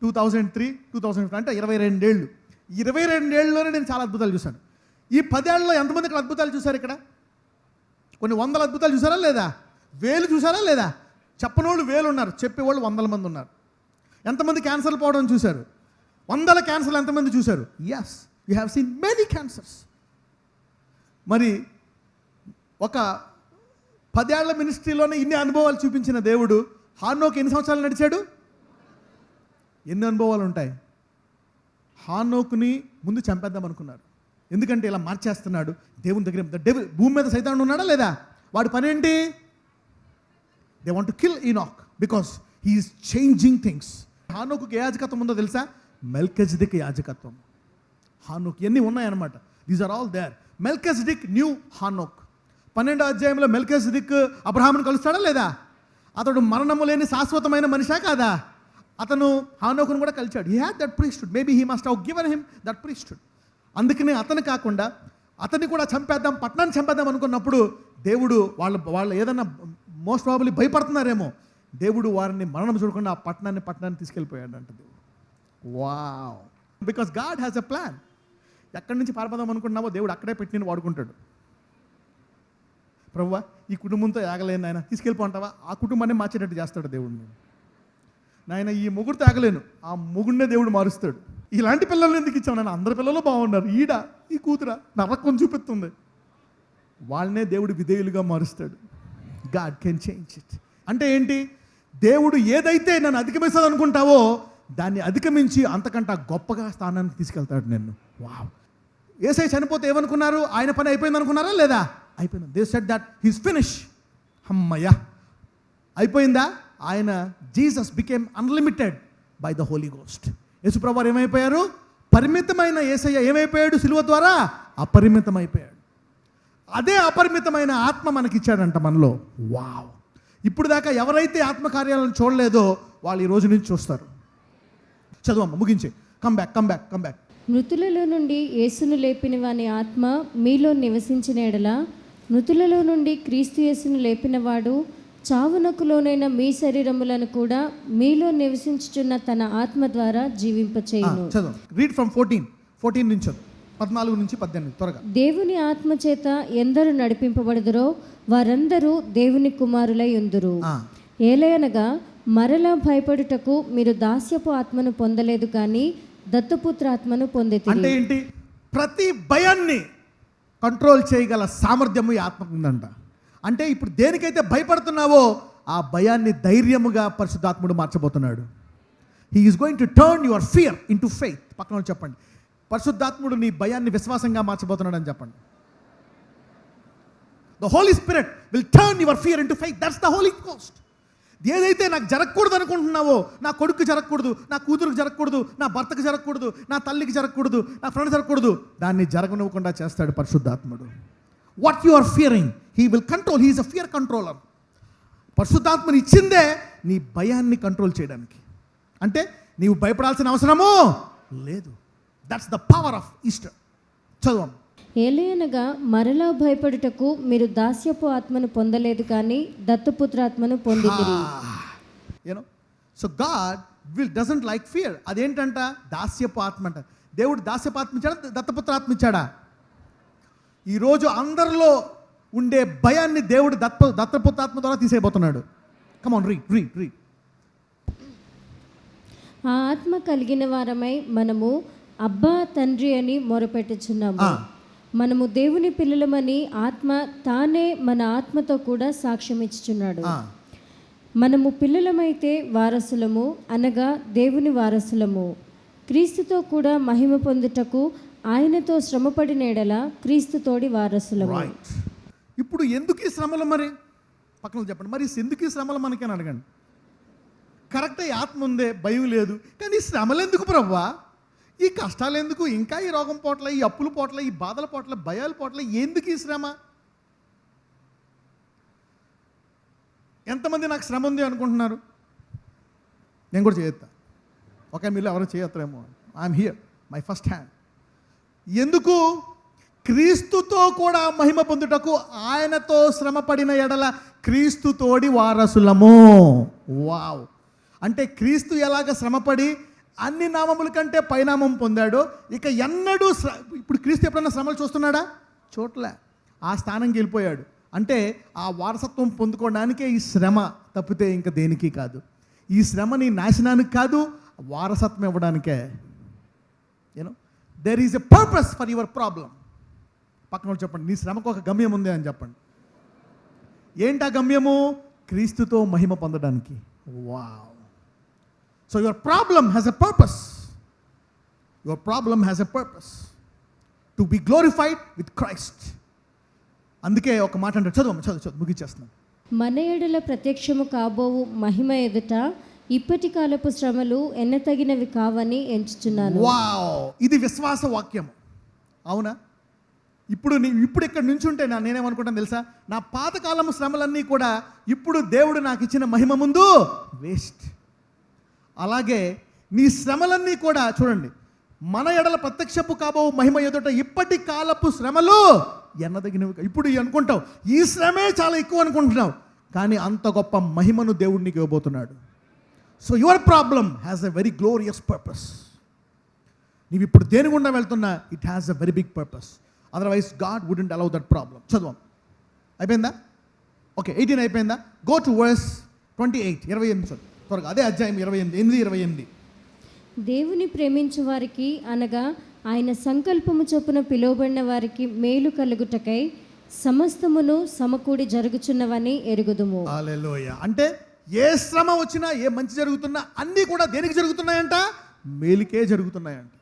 2003, 2005 అంటే 22 ఏళ్ళు. 22 ఏళ్ళలోనే నేను చాలా అద్భుతాలు చూశాను. ఈ 10 ఏళ్ళలో ఎంతమంది ఇక్కడ అద్భుతాలు చూశారు? ఇక్కడ కొన్ని 100 అద్భుతాలు చూసారా లేదా? 1000 చూసారా లేదా? చెప్పనోళ్ళు 1000 ఉన్నారు, చెప్పేవాళ్ళు 100 మంది ఉన్నారు. ఎంతమంది క్యాన్సర్లు పోవడం చూశారు? 100 క్యాన్సర్లు ఎంతమంది చూశారు? Yes, you have seen many cancers. మరి ఒక 10 ఏళ్ల మినిస్ట్రీలోనే ఇన్ని అనుభవాలు చూపించిన దేవుడు హానోకు ఎన్ని సంవత్సరాలు నడిచాడు? ఎన్ని అనుభవాలు ఉంటాయి? హానోకుని ముందు చంపేద్దాం అనుకున్నారు, ఎందుకంటే ఇలా మార్చేస్తున్నాడు దేవుని దగ్గర. భూమి మీద సైతానుడు ఉన్నాడా లేదా? వాడి పని ఏంటి? They want to kill Enoch because he is changing things. హానోకుకి ఏ యాజకత్వం ఉందో తెలుసా? మెల్కిజెదెకు యాజకత్వం. హానోకు ఎన్ని ఉన్నాయన్నమాట. These are all there. Melchizedek new Enoch. 12వ అధ్యాయంలో మెల్కిజెదెక్ అబ్రహామును కలుస్తాడా లేదా? అతడు మరణము లేని శాశ్వతమైన మనిషా కాదా? అతను హానోకును కూడా కలిచాడు. He had that priesthood. Maybe he must have given him that priesthood. అందుకనే అతను కాకుండా అతన్ని కూడా చంపేద్దాం, పట్టణాన్ని చంపేద్దాం అనుకున్నప్పుడు దేవుడు వాళ్ళు ఏదన్నా మోస్ట్ ప్రాబబ్లీ భయపడుతున్నారేమో, దేవుడు వారిని మరణం చూడకుండా ఆ పట్టణాన్ని తీసుకెళ్ళిపోయాడు అంట దేవుడు. Wow, because God has a plan. ఎక్కడి నుంచి పారిపోదాం అనుకున్నావో దేవుడు అక్కడే పెట్టి నేను వాడుకుంటాడు. ప్రభువా, ఈ కుటుంబంతో ఆగలేను నాయన, తీసుకెళ్ళిపోంటావా? ఆ కుటుంబాన్ని మార్చేటట్టు చేస్తాడు దేవుడిని. నాయన, ఈ మొగుడితో ఆగలేను, ఆ మొగుడినే దేవుడు మారుస్తాడు. ఇలాంటి పిల్లల్ని ఎందుకు ఇచ్చావు నాయన? అందరి పిల్లలు బాగున్నారు, ఈ కూతురా నరకం చూపిస్తుంది. వాళ్ళనే దేవుడు విధేయులుగా మారుస్తాడు. God can change it. అంటే ఏంటి? దేవుడు ఏదైతే నన్ను అధిగమిస్తుంది అనుకుంటావో దాన్ని అధిగమించి అంతకంటే గొప్పగా స్థానానికి తీసుకెళ్తాడు నిన్ను. వావ్. యేసయ్య చనిపోతే ఏమనుకున్నారు? ఆయన పని అయిపోయింది అనుకున్నారా లేదా? అయిపోయింది. They said that he's finish. అమ్మయ్యా, అయిపోయిందా? ఆయన Jesus became unlimited by the Holi Ghost. యేసుప్రభువారు ఏమైపోయారు? పరిమితమైన యేసయ్య ఏమైపోయాడు? సిలువ ద్వారా అపరిమితమైపోయాడు. అదే అపరిమితమైన ఆత్మ మనకిచ్చాడంట మనలో. వావ్. ఇప్పుడు దాకా ఎవరైతే ఆత్మకార్యాలను చూడలేదో వాళ్ళు ఈ రోజు నుంచి చూస్తారు. చదువమ్మ, ముగించే. Come back. మృతులలో నుండి యేసును లేపిన వాని ఆత్మ మీలో నివసించిన ఎడల మృతులలో నుండి క్రీస్తు యేసును లేపినవాడు చావునకు లోనైన మీ శరీరములను కూడా మీలో నివసించుచున్న తన ఆత్మ ద్వారా జీవింపచేయును. చదువు. రీడ్ ఫ్రమ్ 14 నుంచి చదువు. 14 నుంచి 18 త్వరగా. దేవుని ఆత్మ చేత ఎందరు నడిపింపబడుదురో వారందరూ దేవుని కుమారులై ఉందురు. ఏలయనగా మరలా భయపడుటకు మీరు దాస్యపు ఆత్మను పొందలేదు కానీ దత్తపుత్ర ఆత్మను పొందితిరి. అంటే ఏంటి? ప్రతి భయాన్ని కంట్రోల్ చేయగల సామర్థ్యము ఈ ఆత్మకు ఉందంట. అంటే ఇప్పుడు దేనికైతే భయపడుతున్నావో ఆ భయాన్ని ధైర్యముగా పరిశుద్ధాత్ముడు మార్చబోతున్నాడు. He is going to turn your fear into faith. పక్కన వాళ్ళు చెప్పండి, పరిశుద్ధాత్ముడు నీ భయాన్ని విశ్వాసంగా మార్చబోతున్నాడు అని చెప్పండి. The holy spirit will turn your fear into faith. That's the Holi ghost. ఏదైతే నాకు జరగకూడదు అనుకుంటున్నావో, నా కొడుకు జరగకూడదు, నా కూతురుకు జరగకూడదు, నా భర్తకు జరగకూడదు, నా తల్లికి జరగకూడదు, నా ఫ్రెండ్ జరగకూడదు, దాన్ని జరగనివ్వకుండా చేస్తాడు పరిశుద్ధాత్ముడు. What you are fearing he will control. He is a fear controller. పరిశుద్ధాత్మని ఇచ్చిందే నీ భయాన్ని కంట్రోల్ చేయడానికి. అంటే నీవు భయపడాల్సిన అవసరమూ లేదు. That's the power of Easter. చదవం. ఏలయనగా మరలా భయపడుటకు మీరు దాస్యపు ఆత్మను పొందలేదు కానీ దత్తపుత్ర ఆత్మను పొందితిరి. You know, so God doesn't like fear. అదేంటంట? దాస్యపు ఆత్మ అంట. దేవుడు దాస్యపు ఆత్మ ఇచ్చాడా, దత్తపుత్ర ఆత్మ ఇచ్చాడా? ఈరోజు అందరిలో ఉండే భయాన్ని దేవుడు దత్తపుత్ర ఆత్మ ద్వారా తీసేయబోతున్నాడు. Come on, read. ఆ ఆత్మ కలిగిన వారమై మనము అబ్బా తండ్రి అని మొరపెట్టుచున్నాము. మనము దేవుని పిల్లలమని ఆత్మ తానే మన ఆత్మతో కూడా సాక్ష్యం ఇచ్చుచున్నాడు. మనము పిల్లలమైతే వారసులము, అనగా దేవుని వారసులము, క్రీస్తుతో కూడా మహిమ పొందుటకు ఆయనతో శ్రమపడిన ఎడల క్రీస్తుతోడి వారసులము. ఇప్పుడు ఎందుకు ఈ శ్రమలు? మరి పక్కన చెప్పండి, మరి ఎందుకు ఈ శ్రమలు మనకని అడగండి. కరెక్ట్, ఈ ఆత్మ ఉందే, భయం లేదు, కానీ ఈ శ్రమలు ఎందుకు ప్రభువా? ఈ కష్టాలు ఎందుకు? ఇంకా ఈ రోగం పోట్ల, ఈ అప్పుల పోట్ల, ఈ బాధల పోట్ల, భయాల పోట్ల ఎందుకు ఈ శ్రమ? ఎంతమంది నాకు శ్రమ ఉంది అనుకుంటున్నారు? నేను కూడా చేయొత్తా. ఓకే, మీరు ఎవరో చేయొత్తారేమో. I'm here, my first hand. ఎందుకు? క్రీస్తుతో కూడా మహిమ పొందుటకు ఆయనతో శ్రమ పడిన ఎడల క్రీస్తుతోడి వారసులము. వావ్! అంటే క్రీస్తు ఎలాగ శ్రమపడి అన్ని నామముల కంటే పైనామం పొందాడో, ఇక ఎన్నడూ ఇప్పుడు క్రీస్తు ఎప్పుడన్నా శ్రమలు చూస్తున్నాడా? చూడలే. ఆ స్థానంకి వెళ్ళిపోయాడు. అంటే ఆ వారసత్వం పొందుకోవడానికే ఈ శ్రమ, తప్పితే ఇంకా దేనికి కాదు. ఈ శ్రమ నీ నాశనానికి కాదు, వారసత్వం ఇవ్వడానికే. You know, there is a purpose for your problem. పక్కన చెప్పండి, నీ శ్రమకు ఒక గమ్యం ఉంది అని చెప్పండి. ఏంటా గమ్యము? క్రీస్తుతో మహిమ పొందడానికి. Wow! So your problem has a purpose. Your problem has a purpose. To be glorified with Christ. అందుకే ఒక మాట అంటే చదువు ముగించేస్తున్నాను. మన ఎడల ప్రత్యక్షము కాబోవు మహిమ ఎదుట ఇప్పటి కాలపు శ్రమలు ఎన్నతగినవి కావని ఎంచుచున్నాను. వావ్! ఇది విశ్వాస వాక్యము. అవునా? ఇప్పుడు ఇక్కడ నుంచి ఉంటే నేనేమనుకుంటాను తెలుసా? నా పాతకాలము శ్రమలన్నీ కూడా ఇప్పుడు దేవుడు నాకు ఇచ్చిన మహిమ ముందు వేస్ట్. అలాగే నీ శ్రమలన్నీ కూడా చూడండి, మన ఎడల ప్రత్యక్షపు కాబో మహిమ ఎదుట ఇప్పటి కాలపు శ్రమలు ఎన్నదగినవి. ఇప్పుడు అనుకుంటావు ఈ శ్రమే చాలా ఎక్కువ అనుకుంటున్నావు, కానీ అంత గొప్ప మహిమను దేవుడు నీకు ఇవ్వబోతున్నాడు. So your problem has a very glorious purpose. నీవు ఇప్పుడు దేని గుండా వెళ్తున్నా, it has a very big purpose. Otherwise God wouldn't allow that problem. చదవం. అయిపోయిందా? ఓకే, 18 అయిపోయిందా? గో టు వర్స్ 28, 28 చదువు త్వరగా. అదే అధ్యాయం 28. దేవుని ప్రేమించు వారికి, అనగా ఆయన సంకల్పము చొప్పున పిలువబడిన వారికి మేలు కలుగుటకై సమస్తమును సమకూడి జరుగుచున్నవని ఎరుగుదుము. హల్లెలూయా. అంటే ఏ శ్రమ వచ్చినా, ఏ మంచి జరుగుతున్నా అన్నీ కూడా దేనికి జరుగుతున్నాయంట? మేలుకే జరుగుతున్నాయంట.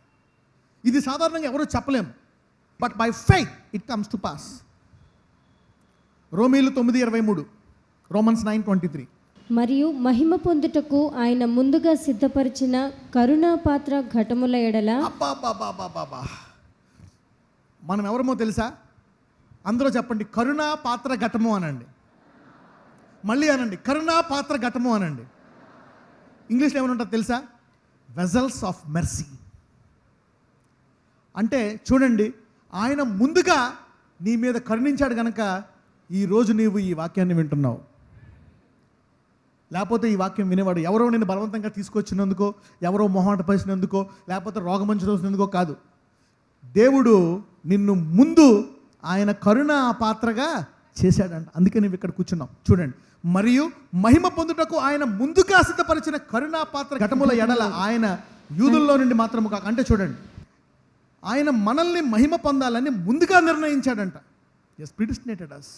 ఇది సాధారణంగా ఎవరూ చెప్పలేము, but by faith it comes to pass. రోమీలు 9:23, రోమన్స్ 9:23. మరియు మహిమ పొందుటకు ఆయన ముందుగా సిద్ధపరిచిన కరుణాపాత్ర ఘటముల ఎడల. మనం ఎవరమో తెలుసా? అందరూ చెప్పండి, కరుణాపాత్ర ఘటము అనండి. మళ్ళీ అనండి, కరుణాపాత్ర ఘటము అనండి. ఇంగ్లీష్లో ఏమని ఉంటుంది తెలుసా? Vessels of mercy. అంటే చూడండి, ఆయన ముందుగా నీ మీద కరుణించాడు కనుక ఈరోజు నీవు ఈ వాక్యాన్ని వింటున్నావు. లేకపోతే ఈ వాక్యం వినేవాడు ఎవరో నిన్ను బలవంతంగా తీసుకొచ్చినందుకో, ఎవరో మొహాట పరిచినందుకో, లేకపోతే రోగమంచు చూసినందుకో కాదు. దేవుడు నిన్ను ముందు ఆయన కరుణ పాత్రగా చేశాడంట. అందుకే నువ్వు ఇక్కడ కూర్చున్నావు. చూడండి, మరియు మహిమ పొందుటకు ఆయన ముందుగా సిద్ధపరిచిన కరుణా పాత్ర ఘటముల ఎడల ఆయన యూదుల్లో నుండి మాత్రము కాక, అంటే చూడండి, ఆయన మనల్ని మహిమ పొందాలని ముందుగా నిర్ణయించాడంట. ఎస్, ప్రిడిస్టినేటెడ్ అస్.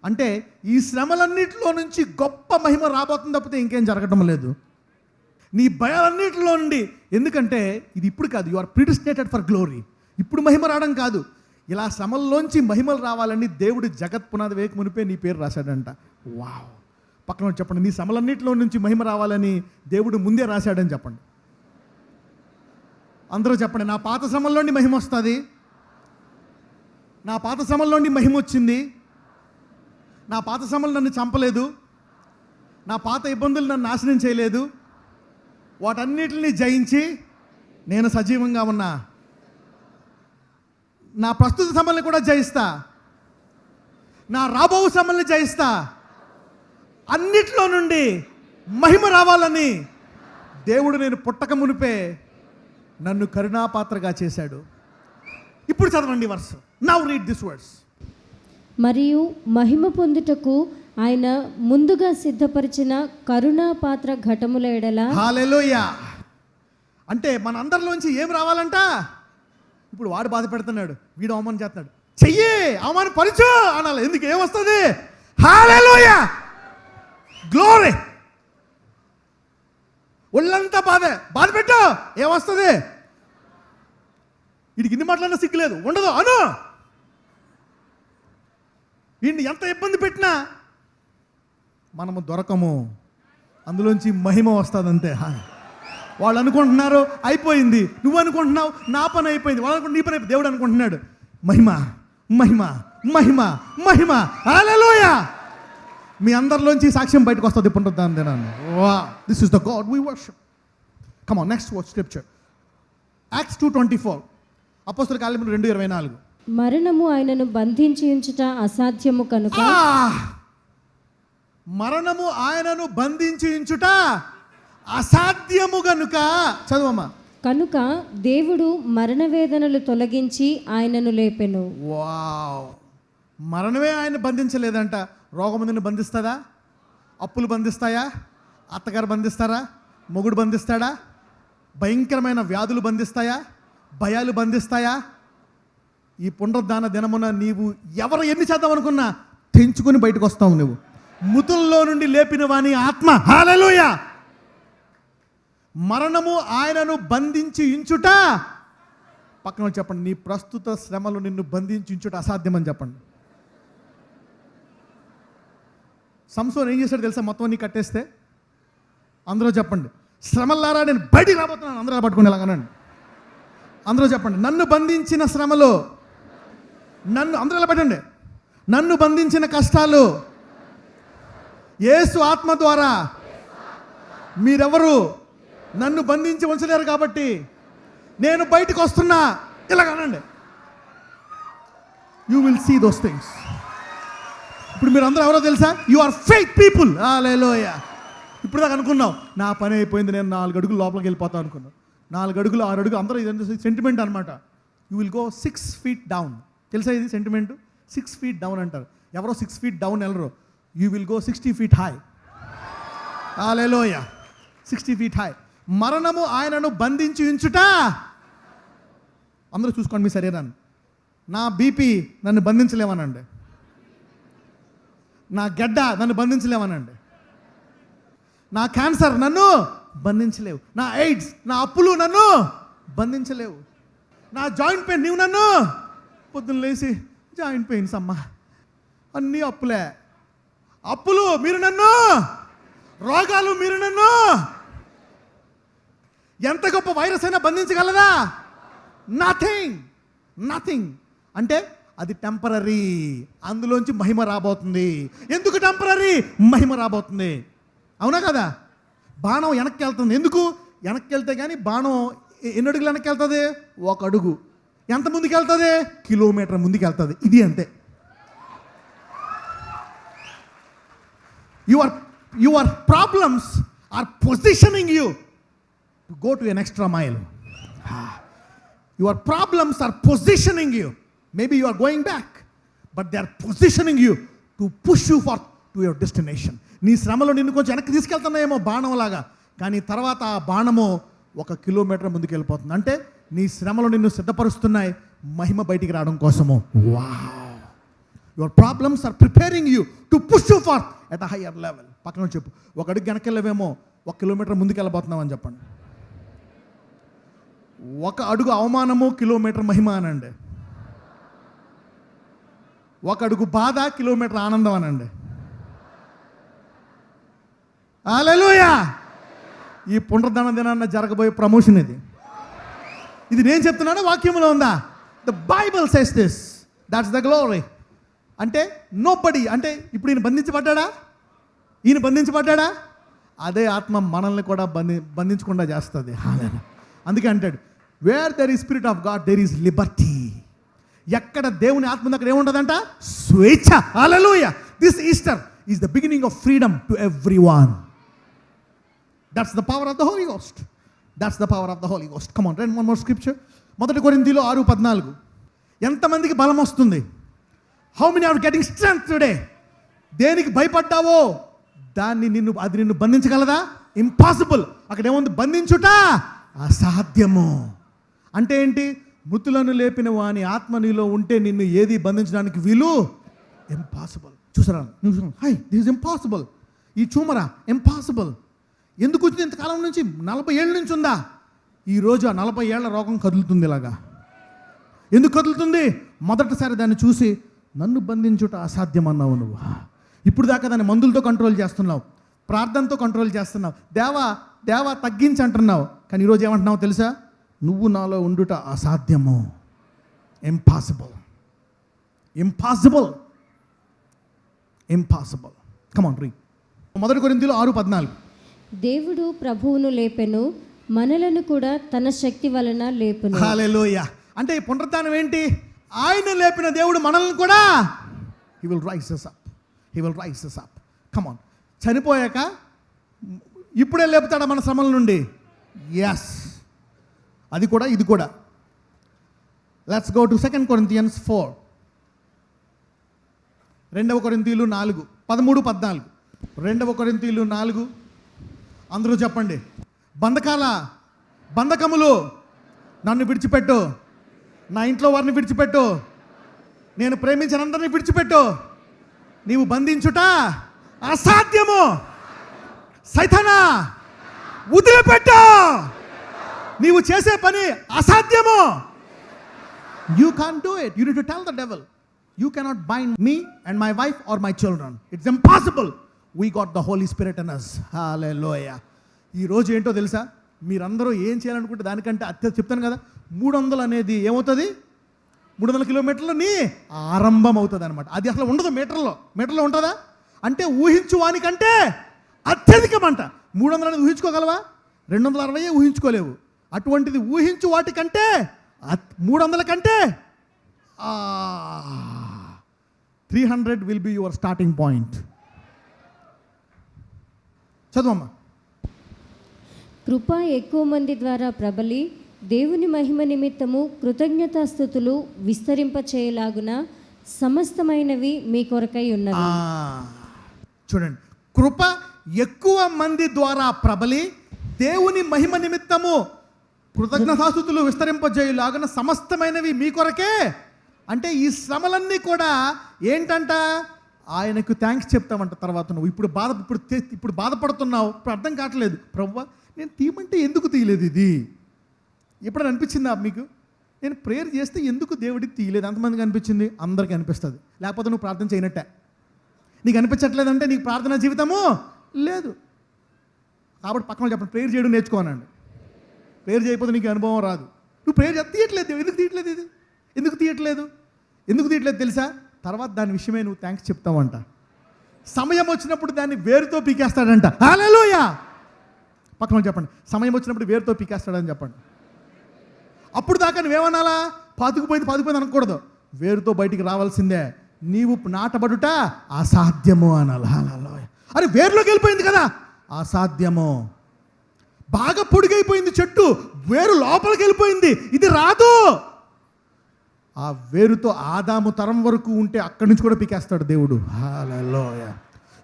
అంటే ఈ శ్రమలన్నిటిలో నుంచి గొప్ప మహిమ రాబోతుంది తప్పితే ఇంకేం జరగటం లేదు. నీ భయాలన్నిటిలో నుండి, ఎందుకంటే ఇది ఇప్పుడు కాదు, యు ఆర్ ప్రిడిస్టినేటెడ్ ఫర్ గ్లోరీ. ఇప్పుడు మహిమ రావడం కాదు, ఇలా శ్రమల్లోంచి మహిమలు రావాలని దేవుడు జగత్ పునాది వేయక మునిపే నీ పేరు రాశాడంట. వావ్! పక్కన చెప్పండి, నీ శ్రమలన్నిటిలో నుంచి మహిమ రావాలని దేవుడు ముందే రాశాడని చెప్పండి. అందరూ చెప్పండి, నా పాత శ్రమల్లోని మహిమ వస్తుంది, నా పాత శ్రమల్లోని మహిమ వచ్చింది, నా పాత శ్రమలు నన్ను చంపలేదు, నా పాత ఇబ్బందులు నన్ను నాశనం చేయలేదు, వాటన్నిటిని జయించి నేను సజీవంగా ఉన్నా, నా ప్రస్తుత శ్రమల్ని కూడా జయిస్తా, నా రాబో శ్రమల్ని జయిస్తా, అన్నిట్లో నుండి మహిమ రావాలని దేవుడు నేను పుట్టక మునిపే నన్ను కరుణాపాత్రగా చేశాడు. ఇప్పుడు చదవండి verse. Now read this words. మరియు మహిమ పొందుటకు ఆయన ముందుగా సిద్ధపరిచిన కరుణా పాత్ర ఘటముల ఎడల. హల్లెలూయా. అంటే మన అందరిలోంచి ఏం రావాలంట? ఇప్పుడు వాడు బాధ పెడుతున్నాడు, వీడు అవమానం చేస్తున్నాడు, చెయ్యి అవమానం పరచు అనాలి. ఎందుకు? ఏమొస్తుంది? హల్లెలూయా, గ్లోరీ. ఒళ్ళంతా బాధ పెట్టు, ఏమొస్తుంది? వీడికి ఇన్ని మాట్లాడినా సిగ్గులేదు, ఉండదు అను. వీడిని ఎంత ఇబ్బంది పెట్టినా మనము దొరకము, అందులోంచి మహిమ వస్తుంది అంతే. వాళ్ళు అనుకుంటున్నారు అయిపోయింది, నువ్వు అనుకుంటున్నావు నా పని అయిపోయింది, వాళ్ళు అనుకుంటు నీ పని అయిపోయింది. దేవుడు అనుకుంటున్నాడు మహిమ మహిమ మహిమ మహిమ. హల్లెలూయా. మీ అందరిలోంచి సాక్ష్యం బయటకు వస్తుంది పునరుద్ధాన దినాన్ని. Wow, this is the God we worship. Come on, next word scripture, Acts 2:24. అపోస్తలుల కార్యములు 2:24. మరణము ఆయనను బంధించి ఉంచుట అసాధ్యము కనుక. మరణము ఆయనను బంధించి ఉంచుట అసాధ్యము కనుక. చదువమ్మా. కనుక దేవుడు మరణ వేదనలు తొలగించి ఆయనను లేపెను. వావ్! మరణమే ఆయన బంధించలేదంట. రోగము నిన్ను బంధిస్తుందా? అప్పులు బంధిస్తాయా? అత్తగారు బంధిస్తారా? మొగుడు బంధిస్తాడా? భయంకరమైన వ్యాధులు బంధిస్తాయా? భయాలు బంధిస్తాయా? ఈ పునరుద్ధాన దినమున నీవు ఎవరు ఎన్ని చేద్దాం అనుకున్నా తెంచుకొని బయటకు వస్తావు. నువ్వు మృతుల్లో నుండి లేపిన వాని ఆత్మ. హల్లెలూయా. మరణము ఆయనను బంధించి ఉంచుట, పక్కన చెప్పండి, నీ ప్రస్తుత శ్రమలు నిన్ను బంధించి ఉంచుట అసాధ్యమని చెప్పండి. సంసోన్ ఏం చేశాడు తెలుసా? మొత్తం నీ కట్టేస్తే. అందరూ చెప్పండి, శ్రమలారా నేను బయటికి రాబోతున్నాను. అందరూ పట్టుకుని ఎలాగనండి. అందరూ చెప్పండి, నన్ను బంధించిన శ్రమలు, నన్ను అందరూ ఎలా పెట్టండి, నన్ను బంధించిన కష్టాలు యేసు ఆత్మ ద్వారా మీరెవరు నన్ను బంధించి ఉంచలేరు కాబట్టి నేను బయటకు వస్తున్నా. ఇలాగనండి. You will see those things. ఇప్పుడు మీరు అందరూ ఎవరో తెలుసా? You are faith people. Hallelujah. ఇప్పుడు దాకా అనుకున్నావు నా పని అయిపోయింది, నేను 4 అడుగులు లోపలికి వెళ్ళిపోతాను అనుకున్నావు. 4 అడుగులు 6 అడుగులు అందరూ ఇది సెంటిమెంట్ అనమాట. You will go 6 feet down. తెలుసా ఇది సెంటిమెంట్? 6 feet డౌన్ అంటారు. ఎవరో 6 feet డౌన్ వెళ్ళరు. You will go 60 feet high. Hallelujah. 60 feet high. మరణము ఆయనను బంధించి ఉంచుట. అందరూ చూసుకోండి మీ శరీరాన్ని. నా బీపీ నన్ను బంధించలేమనండి, నా గడ్డ నన్ను బంధించలేమనండి, నా క్యాన్సర్ నన్ను బంధించలేవు, నా ఎయిడ్స్, నా అప్పులు నన్ను బంధించలేవు, నా జాయింట్ పెయిన్ నీవు నన్ను. పొద్దున్న లేచి జాయింట్ పెయిన్స్ అమ్మా, అన్నీ అప్పులే. అప్పులు మీరు నన్ను, రోగాలు మీరు నన్ను. ఎంత గొప్ప వైరస్ అయినా బంధించగలదా? నథింగ్. నథింగ్. అంటే అది టెంపరరీ. అందులోంచి మహిమ రాబోతుంది. ఎందుకు టెంపరరీ? మహిమ రాబోతుంది. అవునా కదా? బాణం వెనక్కి వెళ్తుంది. ఎందుకు? వెనక్కి వెళ్తే కానీ బాణం ఎన్ని అడుగులు వెనక్కి వెళ్తుంది? 1 అడుగు. ఎంత ముందుకు వెళ్తుంది? కిలోమీటర్ ముందుకు వెళ్తుంది. ఇది అంతే. Your problems are positioning you to go to an extra mile. Your problems are positioning you. Maybe you are going back, but they are positioning you to push you to your destination. నీ శ్రమలో నిన్ను కొంచెం వెనక్కి తీసుకెళ్తున్నాయేమో బాణంలాగా, కానీ తర్వాత ఆ బాణము 1 kilometre ముందుకు వెళ్ళిపోతుంది. అంటే నీ శ్రమలో నిన్ను సిద్ధపరుస్తున్నాయి మహిమ బయటికి రావడం కోసము. Wow! Your problems are preparing you to push you far at a higher level. పక్కన చెప్పు, 1 అడుగు వెనకెళ్ళవేమో 1 కిలోమీటర్ ముందుకు వెళ్ళబోతున్నావు అని చెప్పండి. 1 అడుగు అవమానము, కిలోమీటర్ మహిమ అనండి. 1 అడుగు బాధ, కిలోమీటర్ ఆనందం అనండి. హల్లెలూయా! ఈ పునరుద్ధరణ దినాన్న జరగబోయే ప్రమోషన్ ఇది. ఇది నేను చెప్తున్నాను, వాక్యంలో ఉందా? The Bible says this. That's the glory. అంటే నోబడీ, అంటే ఇప్పుడు ఈయన బంధించబడ్డా? అదే ఆత్మ మనల్ని కూడా బంధించకుండా చేస్తుంది. అందుకే అంటాడు, where there is spirit of God there is liberty. ఎక్కడ దేవుని ఆత్మ ఉంది అక్కడ ఏముంటుందంట? స్వేచ్ఛ. Hallelujah! This Easter is the beginning of freedom to everyone. That's the power of the Holi Ghost. That's the power of the Holi Ghost. Come on, read one more scripture. 1 కొరింథీయులు 6:14. ఎంతమందికి బలం వస్తుంది? How many are getting strength today? దేనికి భయపడ్డావో అది నిన్ను బంధించగలదా? Impossible. అక్కడ ఏముంది? బంధించుట అసాధ్యము. అంటే ఏంటి? మృతులను లేపిన వాని ఆత్మ నీలో ఉంటే నిన్ను ఏది బంధించడానికి వీలు? ఇంపాసిబుల్. చూసారా? High, this is impossible. ఈ చూమరా ఇంపాసిబుల్. ఎందుకు వచ్చింది? ఇంతకాలం నుంచి 40 ఏళ్ళ నుంచి ఉందా? ఈరోజు ఆ 40 ఏళ్ల రోగం కదులుతుంది. ఇలాగా ఎందుకు కదులుతుంది? మొదటిసారి దాన్ని చూసి నన్ను బంధించుట అసాధ్యం అన్నావు నువ్వు. ఇప్పుడు దాకా దాన్ని మందులతో కంట్రోల్ చేస్తున్నావు, ప్రార్థనతో కంట్రోల్ చేస్తున్నావు, దేవా తగ్గించి అంటున్నావు. కానీ ఈరోజు ఏమంటున్నావు తెలుసా? నువ్వు నాలో ఉండుట అసాధ్యము. ఇంపాసిబుల్. కమ్ ఆన్, రీడ్ 1 కొరింథీయులు 6:14. దేవుడు ప్రభువును లేపెను, మనలను కూడా తన శక్తి వలన లేపును. హల్లెలూయా! అంటే ఈ పునరుద్ధానం ఏంటి? ఆయన లేపిన దేవుడు మనల్ని కూడా He will rise us up. Come on. చనిపోయాక ఇప్పుడే లేపుతాడా మన శ్రమల నుండి? ఎస్. అది కూడా ఇది కూడా. Let's go to 2 Corinthians 4. 2 కొరింథీయులు 4 13, 14. 2 కొరింథీయులు 4. అందరూ చెప్పండి. బంధకములు నన్ను విడిచిపెట్టు, నా ఇంట్లో వారిని విడిచిపెట్టు, నేను ప్రేమించిన అందరినీ విడిచిపెట్టు. నీవు బంధించుట అసాధ్యము. సైతానా వదిలిపెట్టు. నీవు చేసే పని అసాధ్యము. You can't do it. You need to tell the devil, you cannot bind me and my wife or my children. It's impossible. We got the holy spirit in us. హల్లెలూయా! ఈరోజు ఏంటో తెలుసా? మీరందరూ ఏం చేయాలనుకుంటే దానికంటే చెప్తాను కదా, 300 అనేది ఏమవుతుంది? 300 కిలోమీటర్లని ఆరంభం అవుతుంది అనమాట. అది అసలు ఉండదు మీటర్లో ఉంటుందా? అంటే ఊహించువానికంటే అత్యధికమంట. 300 అనేది ఊహించుకోగలవా? 260 ఊహించుకోలేవు. అటువంటిది ఊహించు వాటికంటే 300 కంటే 300 will be your starting point. చదువమ్మా. కృప ఎక్కువ మంది ద్వారా ప్రబలి దేవుని మహిమ నిమిత్తము కృతజ్ఞతాస్తుతులు విస్తరింపచేయలాగున సమస్తమైనవి మీ కొరకై ఉన్నవి. చూడండి, కృప ఎక్కువ మంది ద్వారా ప్రబలి దేవుని మహిమ నిమిత్తము కృతజ్ఞతాస్తుతులు విస్తరింపజేయులాగున సమస్తమైనవి మీ కొరకే. అంటే ఈ శ్రమలన్నీ కూడా ఏంటంట? ఆయనకు థ్యాంక్స్ చెప్తామంట. తర్వాత నువ్వు ఇప్పుడు బాధపడుతున్నావు, ఇప్పుడు అర్థం కావట్లేదు, ప్రభువా నేను తీయమంటే ఎందుకు తీయలేదు? ఇది ఎప్పుడైనా అనిపించిందా మీకు? నేను ప్రేయర్ చేస్తే ఎందుకు దేవుడికి తీయలేదు? ఎంతమందికి అనిపించింది? అందరికీ అనిపిస్తుంది. లేకపోతే నువ్వు ప్రార్థన చేయనట్టే. నీకు అనిపించట్లేదంటే నీకు ప్రార్థన జీవితము లేదు. కాబట్టి పక్కన చెప్పండి, ప్రేయర్ చేయడం నేర్చుకోనండి. ప్రేయర్ చేయకపోతే నీకు అనుభవం రాదు. నువ్వు ప్రేయర్ తీయట్లేదు. ఎందుకు తీయట్లేదు? ఇది ఎందుకు తీయట్లేదు తెలుసా? తర్వాత దాని విషయమే నువ్వు థ్యాంక్స్ చెప్తావంట. సమయం వచ్చినప్పుడు దాన్ని వేరుతో పీకేస్తాడంట. హల్లెలూయా! పక్కన చెప్పండి, సమయం వచ్చినప్పుడు వేరుతో పీకేస్తాడని చెప్పండి. అప్పుడు దాకా నువ్వేమనాలా? పాతుకుపోయింది అనకూడదు. వేరుతో బయటికి రావాల్సిందే. నీవు నాటబడుట అసాధ్యము అనాలి. హల్లెలూయా. అరే వేరులోకి వెళ్ళిపోయింది కదా, అసాధ్యము. బాగా పొడిగైపోయింది చెట్టు, వేరు లోపలికి వెళ్ళిపోయింది, ఇది రాదు. ఆ వేరుతో ఆదాము తరం వరకు ఉంటే అక్కడి నుంచి కూడా పీకేస్తాడు దేవుడు. Hallelujah.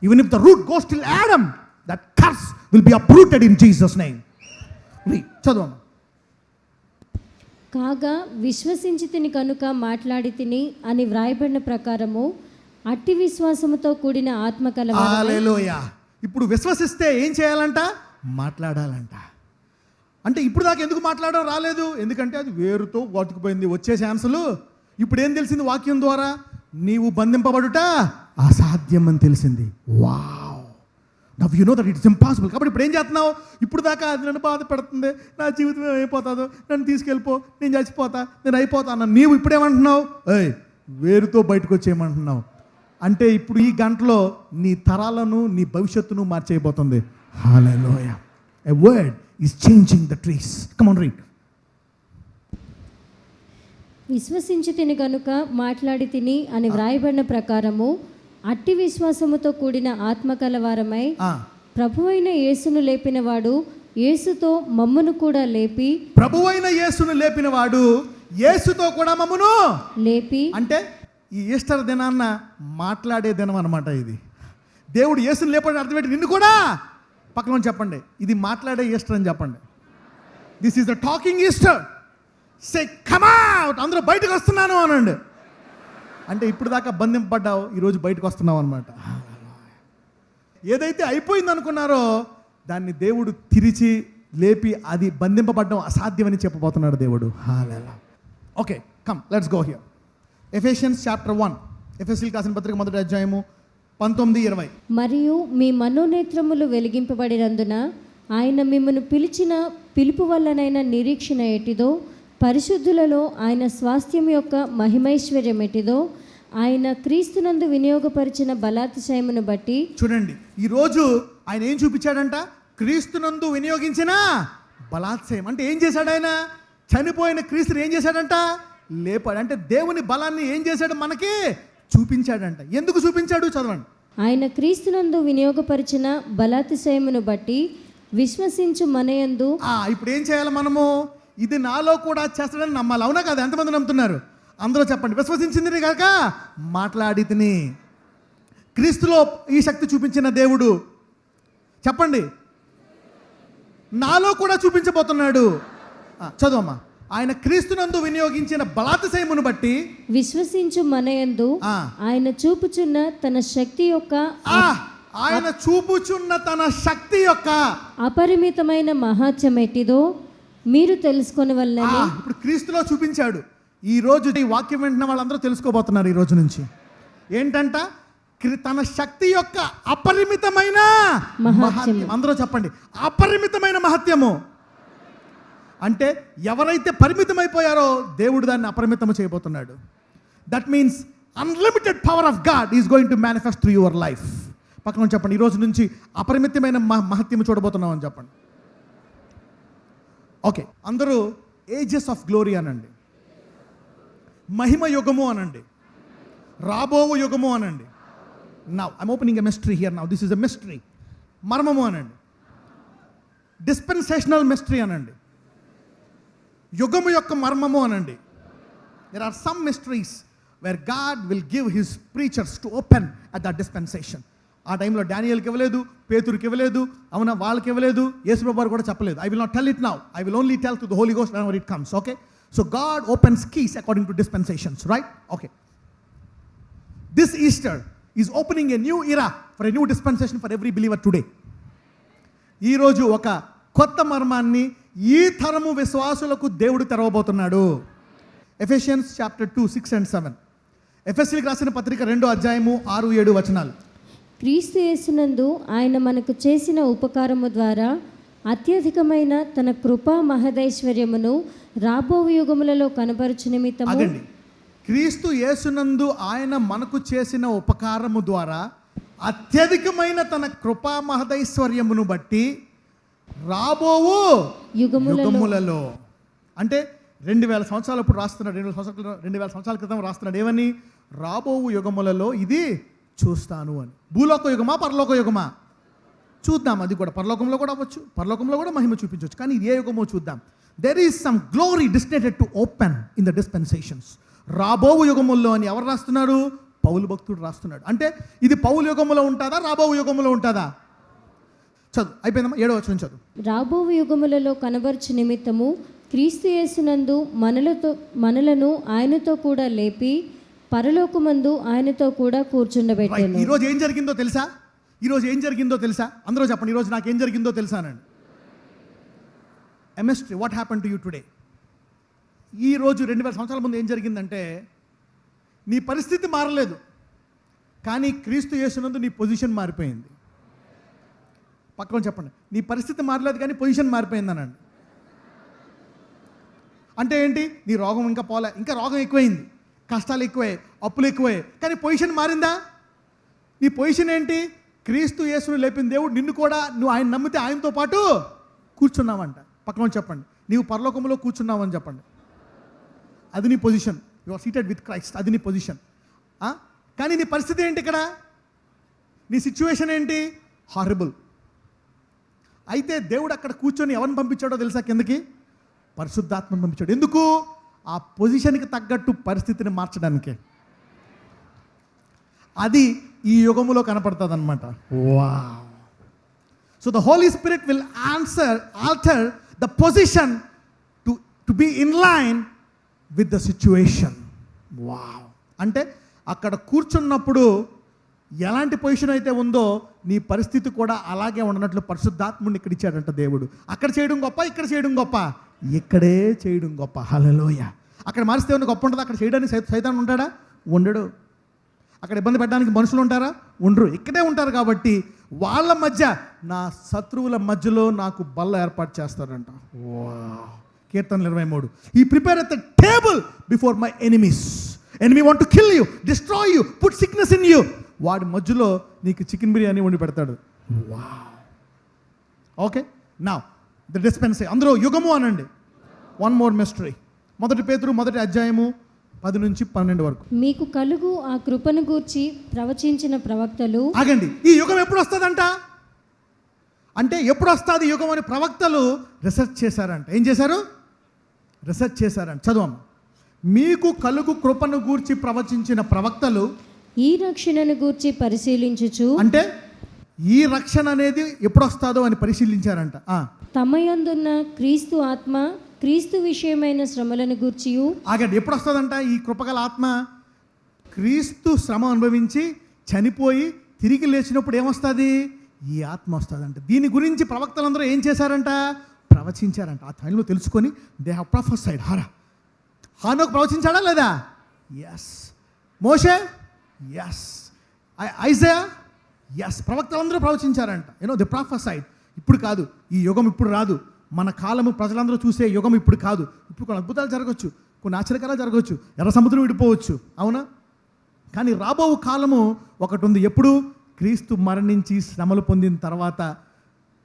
Even if the root goes till Adam, that curse will be uprooted in Jesus name. చదవమ్మా. కాగా విశ్వసించి తిని కనుక మాట్లాడి తిని అని వ్రాయబడిన ప్రకారము అట్టి విశ్వాసముతో కూడిన ఆత్మ కలవారమై. హల్లెలూయా. ఇప్పుడు విశ్వసిస్తే ఏం చేయాలంట? మాట్లాడాలంట. అంటే ఇప్పుడు దాకా ఎందుకు మాట్లాడడం రాలేదు? ఎందుకంటే అది వేరుతో వాటుకుపోయింది. వచ్చే ఛాన్సులు ఇప్పుడు ఏం తెలిసింది? వాక్యం ద్వారా నీవు బంధింపబడుట అసాధ్యం అని తెలిసింది. Wow, now you know that it's impossible. కాబట్టి ఇప్పుడు ఏం చేస్తున్నావు? ఇప్పుడు దాకా అది నన్ను బాధ పెడుతుంది, నా జీవితం ఏమైపోతుందో, నన్ను తీసుకెళ్ళిపో, నేను చచ్చిపోతా, నేను అయిపోతాను. నీవు ఇప్పుడేమంటున్నావు? ఏయ్, వేరుతో బయటకు వచ్చేయమంటున్నావు. అంటే ఇప్పుడు ఈ గంటలో నీ తరాలను, నీ భవిష్యత్తును మార్చేయబోతుంది. Hallelujah. A word is changing the trees. Come on read. విశ్వసించి తిని కనుక మాట్లాడి తిని అని వ్రాయబడిన ప్రకారము అట్టి విశ్వాసముతో కూడిన ఆత్మ కలవారమై ప్రభువైన యేసును లేపినవాడు యేసుతో మమ్మును కూడా లేపి. ప్రభువైన యేసును లేపినవాడు యేసుతో కూడా మమ్మును లేపి. అంటే ఈ ఈస్టర్ దినాన్న మాట్లాడే దినం అన్నమాట ఇది. దేవుడు యేసును లేపడం అర్థం ఏంటి? నిన్ను కూడా పక్కన చెప్పండి, ఇది మాట్లాడే ఈస్టర్ అని చెప్పండి. This is the talking Easter. Say come out. అందరూ బయటకు వస్తున్నాను అనండి. అంటే ఇప్పుడు దాకా బంధింపబడ్డావు, ఈరోజు బయటకు వస్తున్నావు అనమాట. ఏదైతే అయిపోయింది అనుకున్నారో దాన్ని దేవుడు తిరిచి లేపి అది బంధింపబడ్డం అసాధ్యమని చెప్పబోతున్నాడు దేవుడు. Hallelujah. Okay, come let's go here. Ephesians chapter 1. ఎఫెసీయులకు రాసిన పత్రిక 1వ అధ్యాయము 19-20. మరియు మీ మనోనేత్రములు వెలిగింపబడినందున ఆయన మిమ్మను పిలిచిన పిలుపు వల్లనైన నిరీక్షణ ఎటిదో, పరిశుద్ధులలో ఆయన స్వాస్థ్యం యొక్క మహిమైశ్వర్యం ఎటిదో, ఆయన క్రీస్తునందు వినియోగపరిచిన బలాతిశయమును బట్టి. చూడండి, ఈరోజు ఆయన ఏం చూపించాడంట? క్రీస్తునందు వినియోగించిన బలాతిశయం. అంటే ఏం చేశాడు ఆయన? చనిపోయిన క్రీస్తుని ఏం చేశాడంట? లేపాడు. అంటే దేవుని బలాన్ని ఏం చేశాడు? మనకి చూపించాడంట. ఎందుకు చూపించాడు? చదవండి. ఆయన క్రీస్తునందు వినియోగపరిచిన బలాతిశయమును బట్టి విశ్వసించు మనయందు. ఇప్పుడు ఏం చేయాలి మనము? ఇది నాలో కూడా చేస్తాడని నమ్మాలి. అవునా కాదు? ఎంతమంది నమ్ముతున్నారు? అందరూ చెప్పండి. విశ్వసించింది కాక మాట్లాడి తిని. క్రీస్తులో ఈ శక్తి చూపించిన దేవుడు చెప్పండి, నాలో కూడా చూపించబోతున్నాడు. చదవమ్మా. ఆయన క్రీస్తునందు వినియోగించిన బలాతిశయమును బట్టి విశ్వసించు మనయందు ఆయన చూపుచున్న తన శక్తి యొక్క అపరిమితమైన మహాత్మ్యం ఎట్టిదో మీరు తెలుసుకొనవలెనని. ఇప్పుడు క్రీస్తులో చూపించాడు. ఈ రోజు ఈ వాక్యం వింటున్న వాళ్ళందరూ తెలుసుకోబోతున్నారు ఈ రోజు నుంచి. ఏంటంట? తన శక్తి యొక్క అపరిమితమైన మహత్యం. అందరూ చెప్పండి, అపరిమితమైన మహత్యము. అంటే ఎవరైతే పరిమితమైపోయారో దేవుడు దాన్ని అపరిమితము చేయబోతున్నాడు. That means unlimited power of God is going to manifest through your life. పక్కన చెప్పండి, ఈ రోజు నుంచి అపరిమితమైన మహత్యము చూడబోతున్నాం అని చెప్పండి. ఓకే, అందరూ ఏజెస్ ఆఫ్ గ్లోరీ అనండి, మహిమ యుగము అనండి, రాబోవు యుగము అనండి. Now I'm opening a mystery here. Now this is a mystery. మర్మము అనండి, డిస్పెన్సేషనల్ మిస్టరీ అనండి, యుగము యొక్క మర్మము అనండి. There are some mysteries where God will give his preachers to open at that dispensation. ఆ టైంలో డానియల్కి ఇవ్వలేదు, పేతురుకి ఇవ్వలేదు, అవునా, వాళ్ళకి ఇవ్వలేదు, యేసుప్రభువు వారు కూడా చెప్పలేదు. I will not tell it now. I will only tell to the Holy Ghost whenever it comes. Okay? So God opens keys according to dispensations, right? Okay. This Easter is opening a new era for a new dispensation for every believer today. ఈ రోజు ఒక కొత్త మర్మాన్ని ఈ తరము విశ్వాసులకు దేవుడు తెరవబోతున్నాడు. Ephesians chapter 2, 6 and 7. ఎఫెసీయులకు రాసిన పత్రిక 2వ అధ్యాయము 6-7 వచనాలు. క్రీస్తు యేసునందు ఆయన మనకు చేసిన ఉపకారము ద్వారా అత్యధికమైన తన కృపా మహదైశ్వర్యమును రాబో యుగములలో కనపరచు నిమిత్తము. అదండి, క్రీస్తు యేసునందు ఆయన మనకు చేసిన ఉపకారము ద్వారా అత్యధికమైన తన కృపా మహదైశ్వర్యమును బట్టి రాబోవు యుగములలో. అంటే 2000 సంవత్సరాలు అప్పుడు రాస్తున్నాడు, 2000 సంవత్సరాల క్రితం రాస్తున్నాడు. ఏమని? రాబోవు యుగములలో ఇది చూస్తాను అని. భూలోక యుగమా పరలోక యుగమా? చూద్దాం. అది కూడా పరలోకంలో కూడా అవ్వచ్చు, పరలోకంలో కూడా మహిమ చూపించవచ్చు. కానీ ఇది ఏ యుగమో చూద్దాం. There is some glory destinated to open in the dispensations. రాబోవు యుగముల్లో అని ఎవరు రాస్తున్నారు? పౌలు భక్తుడు రాస్తున్నాడు. అంటే ఇది పౌలు యుగములో ఉంటుందా, రాబోవు యుగములో ఉంటుందా? చదువు. అయిపోయిందమ్మా, 7వ వచనం చదువు. రాబోవు యుగములలో కనబర్చు నిమిత్తము క్రీస్తు యేసునందు మనలను ఆయనతో కూడా లేపి పరలోకమందు ఆయనతో కూడా కూర్చుండబెట్టాను. ఈరోజు ఏం జరిగిందో తెలుసా? ఈరోజు ఏం జరిగిందో తెలుసా? అందరూ చెప్పండి, ఈరోజు నాకు ఏం జరిగిందో తెలుసానండి. ఎమిస్ట్రీ, what happen to you today? ఈరోజు 2000 సంవత్సరాల ముందు ఏం జరిగిందంటే, నీ పరిస్థితి మారలేదు, కానీ క్రీస్తు యేసునందు నీ పొజిషన్ మారిపోయింది. పక్కన చెప్పండి, నీ పరిస్థితి మారలేదు కానీ పొజిషన్ మారిపోయింది అనండి. అంటే ఏంటి? నీ రోగం ఇంకా పోలే, ఇంకా రోగం ఎక్కువైంది, కష్టాలు ఎక్కువయ్యాయి, అప్పులు ఎక్కువయ్యాయి, కానీ పొజిషన్ మారిందా? నీ పొజిషన్ ఏంటి? క్రీస్తు యేసును లేపిన దేవుడు నిన్ను కూడా, నువ్వు ఆయన నమ్మితే ఆయనతో పాటు కూర్చున్నావంట. పక్కన చెప్పండి, నీవు పరలోకంలో కూర్చున్నావని చెప్పండి. అది నీ position. You are seated with Christ. అది నీ పొజిషన్. కానీ నీ పరిస్థితి ఏంటి? ఇక్కడ నీ సిచ్యువేషన్ ఏంటి? హారబుల్. అయితే దేవుడు అక్కడ కూర్చొని ఎవరిని పంపించాడో తెలుసా? కిందకి పరిశుద్ధాత్మను పంపించాడు. ఎందుకు? ఆ పొజిషన్కి తగ్గట్టు పరిస్థితిని మార్చడానికే. అది ఈ యుగములో కనపడుతుంది అనమాట. Wow. So the holy spirit will alter the position to be in line with the situation. Wow. అంటే అక్కడ కూర్చున్నప్పుడు ఎలాంటి పొజిషన్ అయితే ఉందో నీ పరిస్థితి కూడా అలాగే ఉండనట్లు పరిశుద్ధాత్ముడిని ఇక్కడ ఇచ్చాడంట దేవుడు. అక్కడ చేయడం గొప్ప, ఇక్కడ చేయడం గొప్ప, ఇక్కడే చేయడం గొప్ప. హల్లెలూయా. అక్కడ మారిస్తే ఏమైనా గొప్ప ఉంటుంది? అక్కడ చేయడానికి సైతాన్ ఉంటాడా? ఉండడు. అక్కడ ఇబ్బంది పెట్టడానికి మనుషులు ఉంటారా? ఉండరు. ఇక్కడే ఉంటారు. కాబట్టి వాళ్ళ మధ్య, నా శత్రువుల మధ్యలో నాకు బల్ల ఏర్పాటు చేస్తారంట. కీర్తనలు 23. ఈ prepare at the table before my enemies. Enemy want to kill you, destroy you, put sickness in you. వాడి మధ్యలో నీకు చికెన్ బిర్యానీ వండి పెడతాడు. Okay, now the dispensary. అందరూ యుగము అనండి. One more mystery. 1 పేతురు 1వ అధ్యాయము 10 నుంచి 12 వరకు. మీకు కలుగు ఆ కృపను గూర్చి ప్రవచించిన ప్రవక్తలు. ఆగండి. ఈ యుగం ఎప్పుడు వస్తుందంట? అంటే ఎప్పుడు వస్తుంది యుగం అని ప్రవక్తలు రీసెర్చ్ చేశారంట. ఏం చేశారు? రీసెర్చ్ చేశారంట. చదవమ్మా. మీకు కలుగు కృపను గూర్చి ప్రవచించిన ప్రవక్తలు ఈ రక్షణను గూర్చి పరిశీలించుచు. అంటే ఈ రక్షణ అనేది ఎప్పుడు వస్తుందో అని పరిశీలించారంట. తమయందున్న క్రీస్తు ఆత్మ క్రీస్తు విషయమైన శ్రమలను గూర్చియు. ఆగండి. ఎప్పుడు వస్తుందంట ఈ కృపగల ఆత్మ? క్రీస్తు శ్రమ అనుభవించి చనిపోయి తిరిగి లేచినప్పుడు ఏమొస్తుంది? ఈ ఆత్మ వస్తుందంట. దీని గురించి ప్రవక్తలందరూ ఏం చేశారంట? ప్రవచించారంట. ఆ టైంలో తెలుసుకొని దే హ్యావ్ ప్రొఫెసైడ్. హానోకు ప్రవచించాడా లేదా? ఎస్. మోషే? ఎస్. ఐజయా? ఎస్. ప్రవక్తలందరూ ప్రవచించారంట. They prophesied. ఇప్పుడు కాదు, ఈ యుగం ఇప్పుడు రాదు. మన కాలము ప్రజలందరూ చూసే యుగం ఇప్పుడు కాదు. ఇప్పుడు కొన్ని అద్భుతాలు జరగవచ్చు, కొన్ని ఆశ్చర్యకరాలు జరగవచ్చు, ఎర్ర సముద్రం విడిపోవచ్చు, అవునా? కానీ రాబో కాలము ఒకటి ఉంది. ఎప్పుడు? క్రీస్తు మరణించి శ్రమలు పొందిన తర్వాత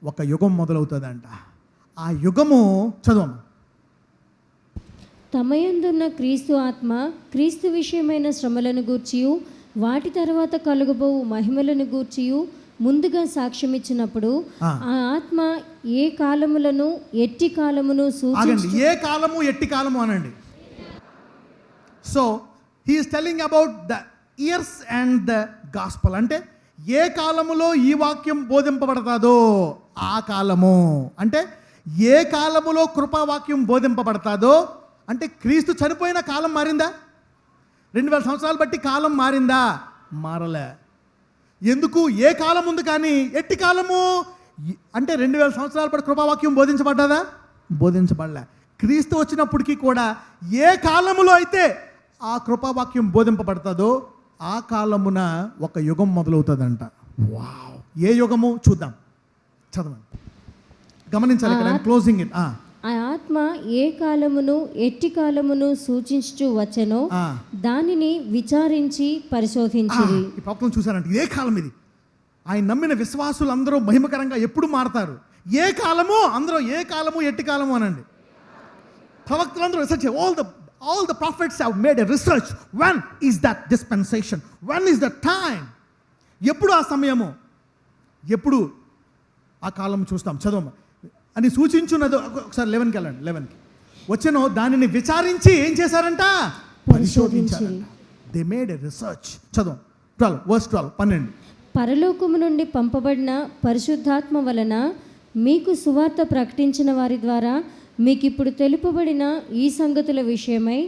ఒక యుగం మొదలవుతుందంట. ఆ యుగము చదవము. తమయందున్న క్రీస్తు ఆత్మ క్రీస్తు విషయమైన శ్రమలను గూర్చియు వాటి తర్వాత కలుగబోవు మహిమలను గూర్చియు ముందుగా సాక్ష్యం ఇచ్చినప్పుడు ఆ ఆత్మ ఏ కాలములను ఎట్టి కాలమును సూచించు. ఏ కాలము ఎట్టి కాలము అనండి. So he is telling about the years and the gospel. అంటే ఏ కాలములో ఈ వాక్యం బోధింపబడతాదో ఆ కాలము. అంటే ఏ కాలములో కృపావాక్యం బోధింపబడతాదో, అంటే క్రీస్తు చనిపోయిన కాలం మారిందా? 2000 సంవత్సరాలు బట్టి కాలం మారిందా? మారలే. ఎందుకు? ఏ కాలం ఉంది కానీ ఎట్టి కాలము. అంటే 2000 సంవత్సరాల పాటు కృపావాక్యం బోధించబడ్డదా? బోధించబడలే. క్రీస్తు వచ్చినప్పటికీ కూడా ఏ కాలములో అయితే ఆ కృపావాక్యం బోధింపబడతాదో ఆ కాలమున ఒక యుగం మొదలవుతుందంట. వావ్. ఏ యుగము చూద్దాం, చదవండి, గమనించాలి. ఇక్కడ క్లోజింగ్ ఇట్. ఆ ఆత్మ ఏ కాలమును ఎట్టి కాలమును సూచించుచు వచ్చెనో దానిని విచారించి పరిశోధించిరి. ఈ ప్రవక్తలను చూసారంటే ఏ కాలం ఇది? ఆయన నమ్మిన విశ్వాసులు అందరూ మహిమకరంగా ఎప్పుడు మారతారు? ఏ కాలము? అందరూ ఏ కాలము ఎట్టి కాలము అనండి. ప్రవక్తలందరూ research, all the prophets have made a research. When is that dispensation? When is the time? ఎప్పుడు ఆ సమయము, ఎప్పుడు ఆ కాలం చూస్తాం, చదవము అని సూచించున్నది. ఒకసారి 11కి వెళ్ళండి. 11కి వచ్చాను. దానిని విచారించి ఏం చేశారంట? పరిశోధించారంట. They made a research. చదవం 12 verse 12 12. పరలోకము నుండి పంపబడిన పరిశుద్ధాత్మ వలన మీకు సువార్త ప్రకటించిన వారి ద్వారా మీకు ఇప్పుడు తెలుపబడిన ఈ సంగతుల విషయమై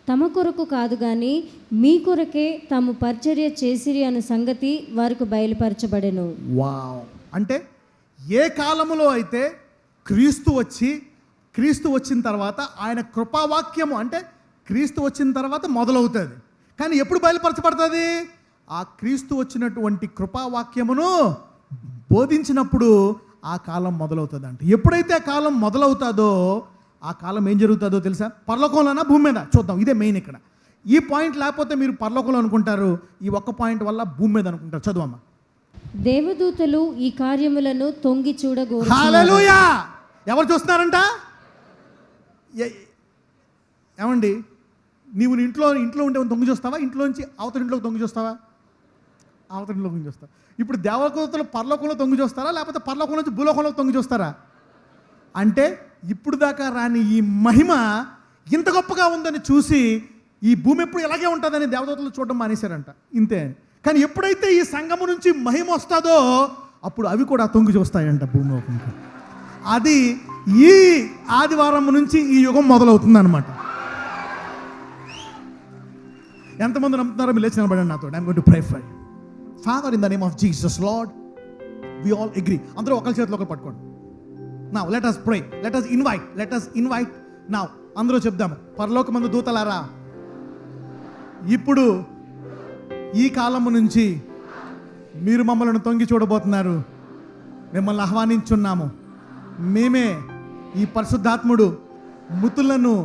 తమ కొరకు కాదు కానీ మీ కొరకే తాము పరిచర్య చేసిరి అను సంగతి వారికి బయలుపరచబడెను. వావ్. అంటే ఏ కాలములో అయితే క్రీస్తు వచ్చిన తర్వాత ఆయన కృపావాక్యము, అంటే క్రీస్తు వచ్చిన తర్వాత మొదలవుతుంది. కానీ ఎప్పుడు బయలుపరచబడుతుంది? ఆ క్రీస్తు వచ్చినటువంటి కృపావాక్యమును బోధించినప్పుడు ఆ కాలం మొదలవుతుంది. అంటే ఎప్పుడైతే ఆ కాలం మొదలవుతుందో ఆ కాలం ఏం జరుగుతుందో తెలుసా? పరలోకంలోనా భూమి మీద? చూద్దాం. ఇదే మెయిన్ ఇక్కడ. ఈ పాయింట్ లేకపోతే మీరు పరలోకంలో అనుకుంటారు, ఈ ఒక్క పాయింట్ వల్ల భూమి మీద అనుకుంటారు. చదువమ్మా. దేవదూతలు ఈ కార్యములను తొంగి చూడగోరు. హల్లెలూయా. ఎవరు చూస్తున్నారంట? ఏమండి, నీవు ఇంట్లో ఉంటే తొంగి చూస్తావా? ఇంట్లోంచి అవతల ఇంట్లోకి తొంగి చూస్తావా? అవతల ఇంట్లో తొంగి చూస్తావా? ఇప్పుడు దేవదూతలు పరలోకంలో తొంగి చూస్తారా, లేకపోతే పరలోకం నుంచి భూలోకంలో తొంగి చూస్తారా? అంటే ఇప్పుడు దాకా రాని ఈ మహిమ ఇంత గొప్పగా ఉందని చూసి ఈ భూమి ఎప్పుడు ఇలాగే ఉంటుందని దేవదూతలు చూడడం మానేశారంట. ఇంతే. కానీ ఎప్పుడైతే ఈ సంఘము నుంచి మహిమ వస్తుందో అప్పుడు అవి కూడా తొంగి చూస్తాయంట భూమిలోకి. అది ఈ ఆదివారం నుంచి ఈ యుగం మొదలవుతుంది అనమాట. ఎంతమంది నమ్ముతున్నారో మీరు లేచి నిలబడండి నాతో. I'm going to pray for you. Father, in the name of Jesus Lord, we all agree. అందరూ ఒకరి చేతిలో ఒకరు పట్టుకోండి. Now let us pray. Let us invite now. అందరూ చెప్దాము. పరలోకమందు దూతలారా, ఇప్పుడు ఈ కాలము నుంచి మీరు మమ్మల్ని తొంగి చూడబోతున్నారు. మిమ్మల్ని ఆహ్వానించున్నాము. మేమే ఈ పరిశుద్ధాత్ముడు, మృతులను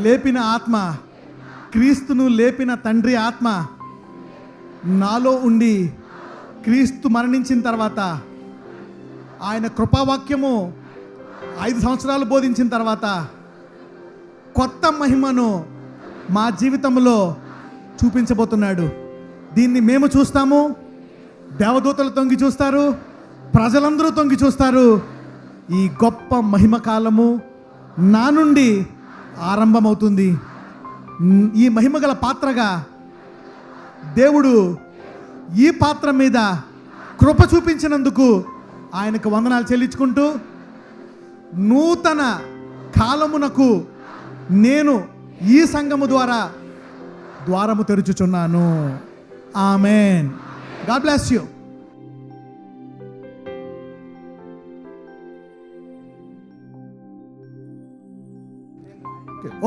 లేపిన ఆత్మ, క్రీస్తును లేపిన తండ్రి ఆత్మ నాలో ఉండి క్రీస్తు మరణించిన తర్వాత ఆయన కృపావాక్యము 5 సంవత్సరాలు బోధించిన తర్వాత కొత్త మహిమను మా జీవితంలో చూపించబోతున్నాడు. దీన్ని మేము చూస్తాము, దేవదూతలు తొంగి చూస్తారు, ప్రజలందరూ తొంగి చూస్తారు. ఈ గొప్ప మహిమ కాలము నా నుండి ఆరంభమవుతుంది. ఈ మహిమగల పాత్రగా దేవుడు ఈ పాత్ర మీద కృప చూపించినందుకు ఆయనకు వందనాలు చెల్లించుకుంటూ, నూతన కాలమునకు నేను ఈ సంఘము ద్వారా ద్వారము తెరుచుచున్నాను. ఆమేన్. God bless you.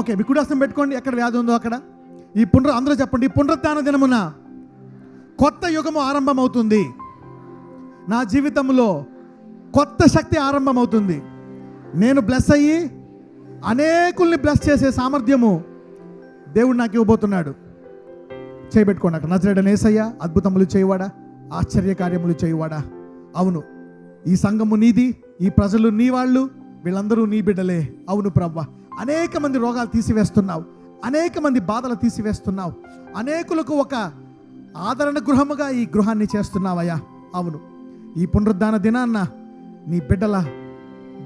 ఓకే, మీ కుడాసం పెట్టుకోండి. ఎక్కడ వ్యాధి ఉందో అక్కడ. అందరూ చెప్పండి. ఈ పునరుత్థాన దినమున కొత్త యుగము ఆరంభమవుతుంది. నా జీవితంలో కొత్త శక్తి ఆరంభమవుతుంది. నేను బ్లెస్ అయ్యి అనేకుల్ని బ్లెస్ చేసే సామర్థ్యము దేవుడు నాకు ఇవ్వబోతున్నాడు. చేయబెట్టుకోండి అక్కడ. నజరేయుడైన యేసయ్య, అద్భుతములు చేయవాడా, ఆశ్చర్య కార్యములు చేయవాడా. అవును, ఈ సంఘము నీది, ఈ ప్రజలు నీ వాళ్ళు, వీళ్ళందరూ నీ బిడ్డలే. అవును ప్రభువా, అనేక మంది రోగాలు తీసివేస్తున్నావు, అనేక మంది బాధలు తీసివేస్తున్నావు, అనేకులకు ఒక ఆదరణ గృహముగా ఈ గృహాన్ని చేస్తున్నావయ్యా. అవును, ఈ పునరుద్ధాన దినాన్న నీ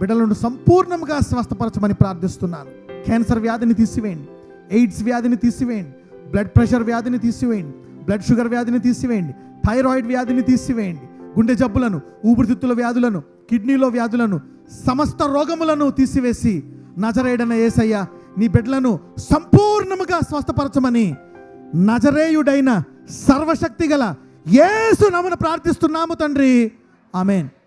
బిడ్డలను సంపూర్ణంగా స్వస్థపరచమని ప్రార్థిస్తున్నాను. క్యాన్సర్ వ్యాధిని తీసివేయండి, ఎయిడ్స్ వ్యాధిని తీసివేయండి, బ్లడ్ ప్రెషర్ వ్యాధిని తీసివేయండి, బ్లడ్ షుగర్ వ్యాధిని తీసివేయండి, థైరాయిడ్ వ్యాధిని తీసివేయండి, గుండె జబ్బులను, ఊపిరితిత్తుల వ్యాధులను, కిడ్నీలో వ్యాధులను, సమస్త రోగములను తీసివేసి నజరేయుడైన యేసయ్య నీ బిడ్డలను సంపూర్ణముగా స్వస్థపరచమని నజరేయుడైన సర్వశక్తి గల యేసు నామమున ప్రార్థిస్తున్నాము తండ్రి. ఆమేన్.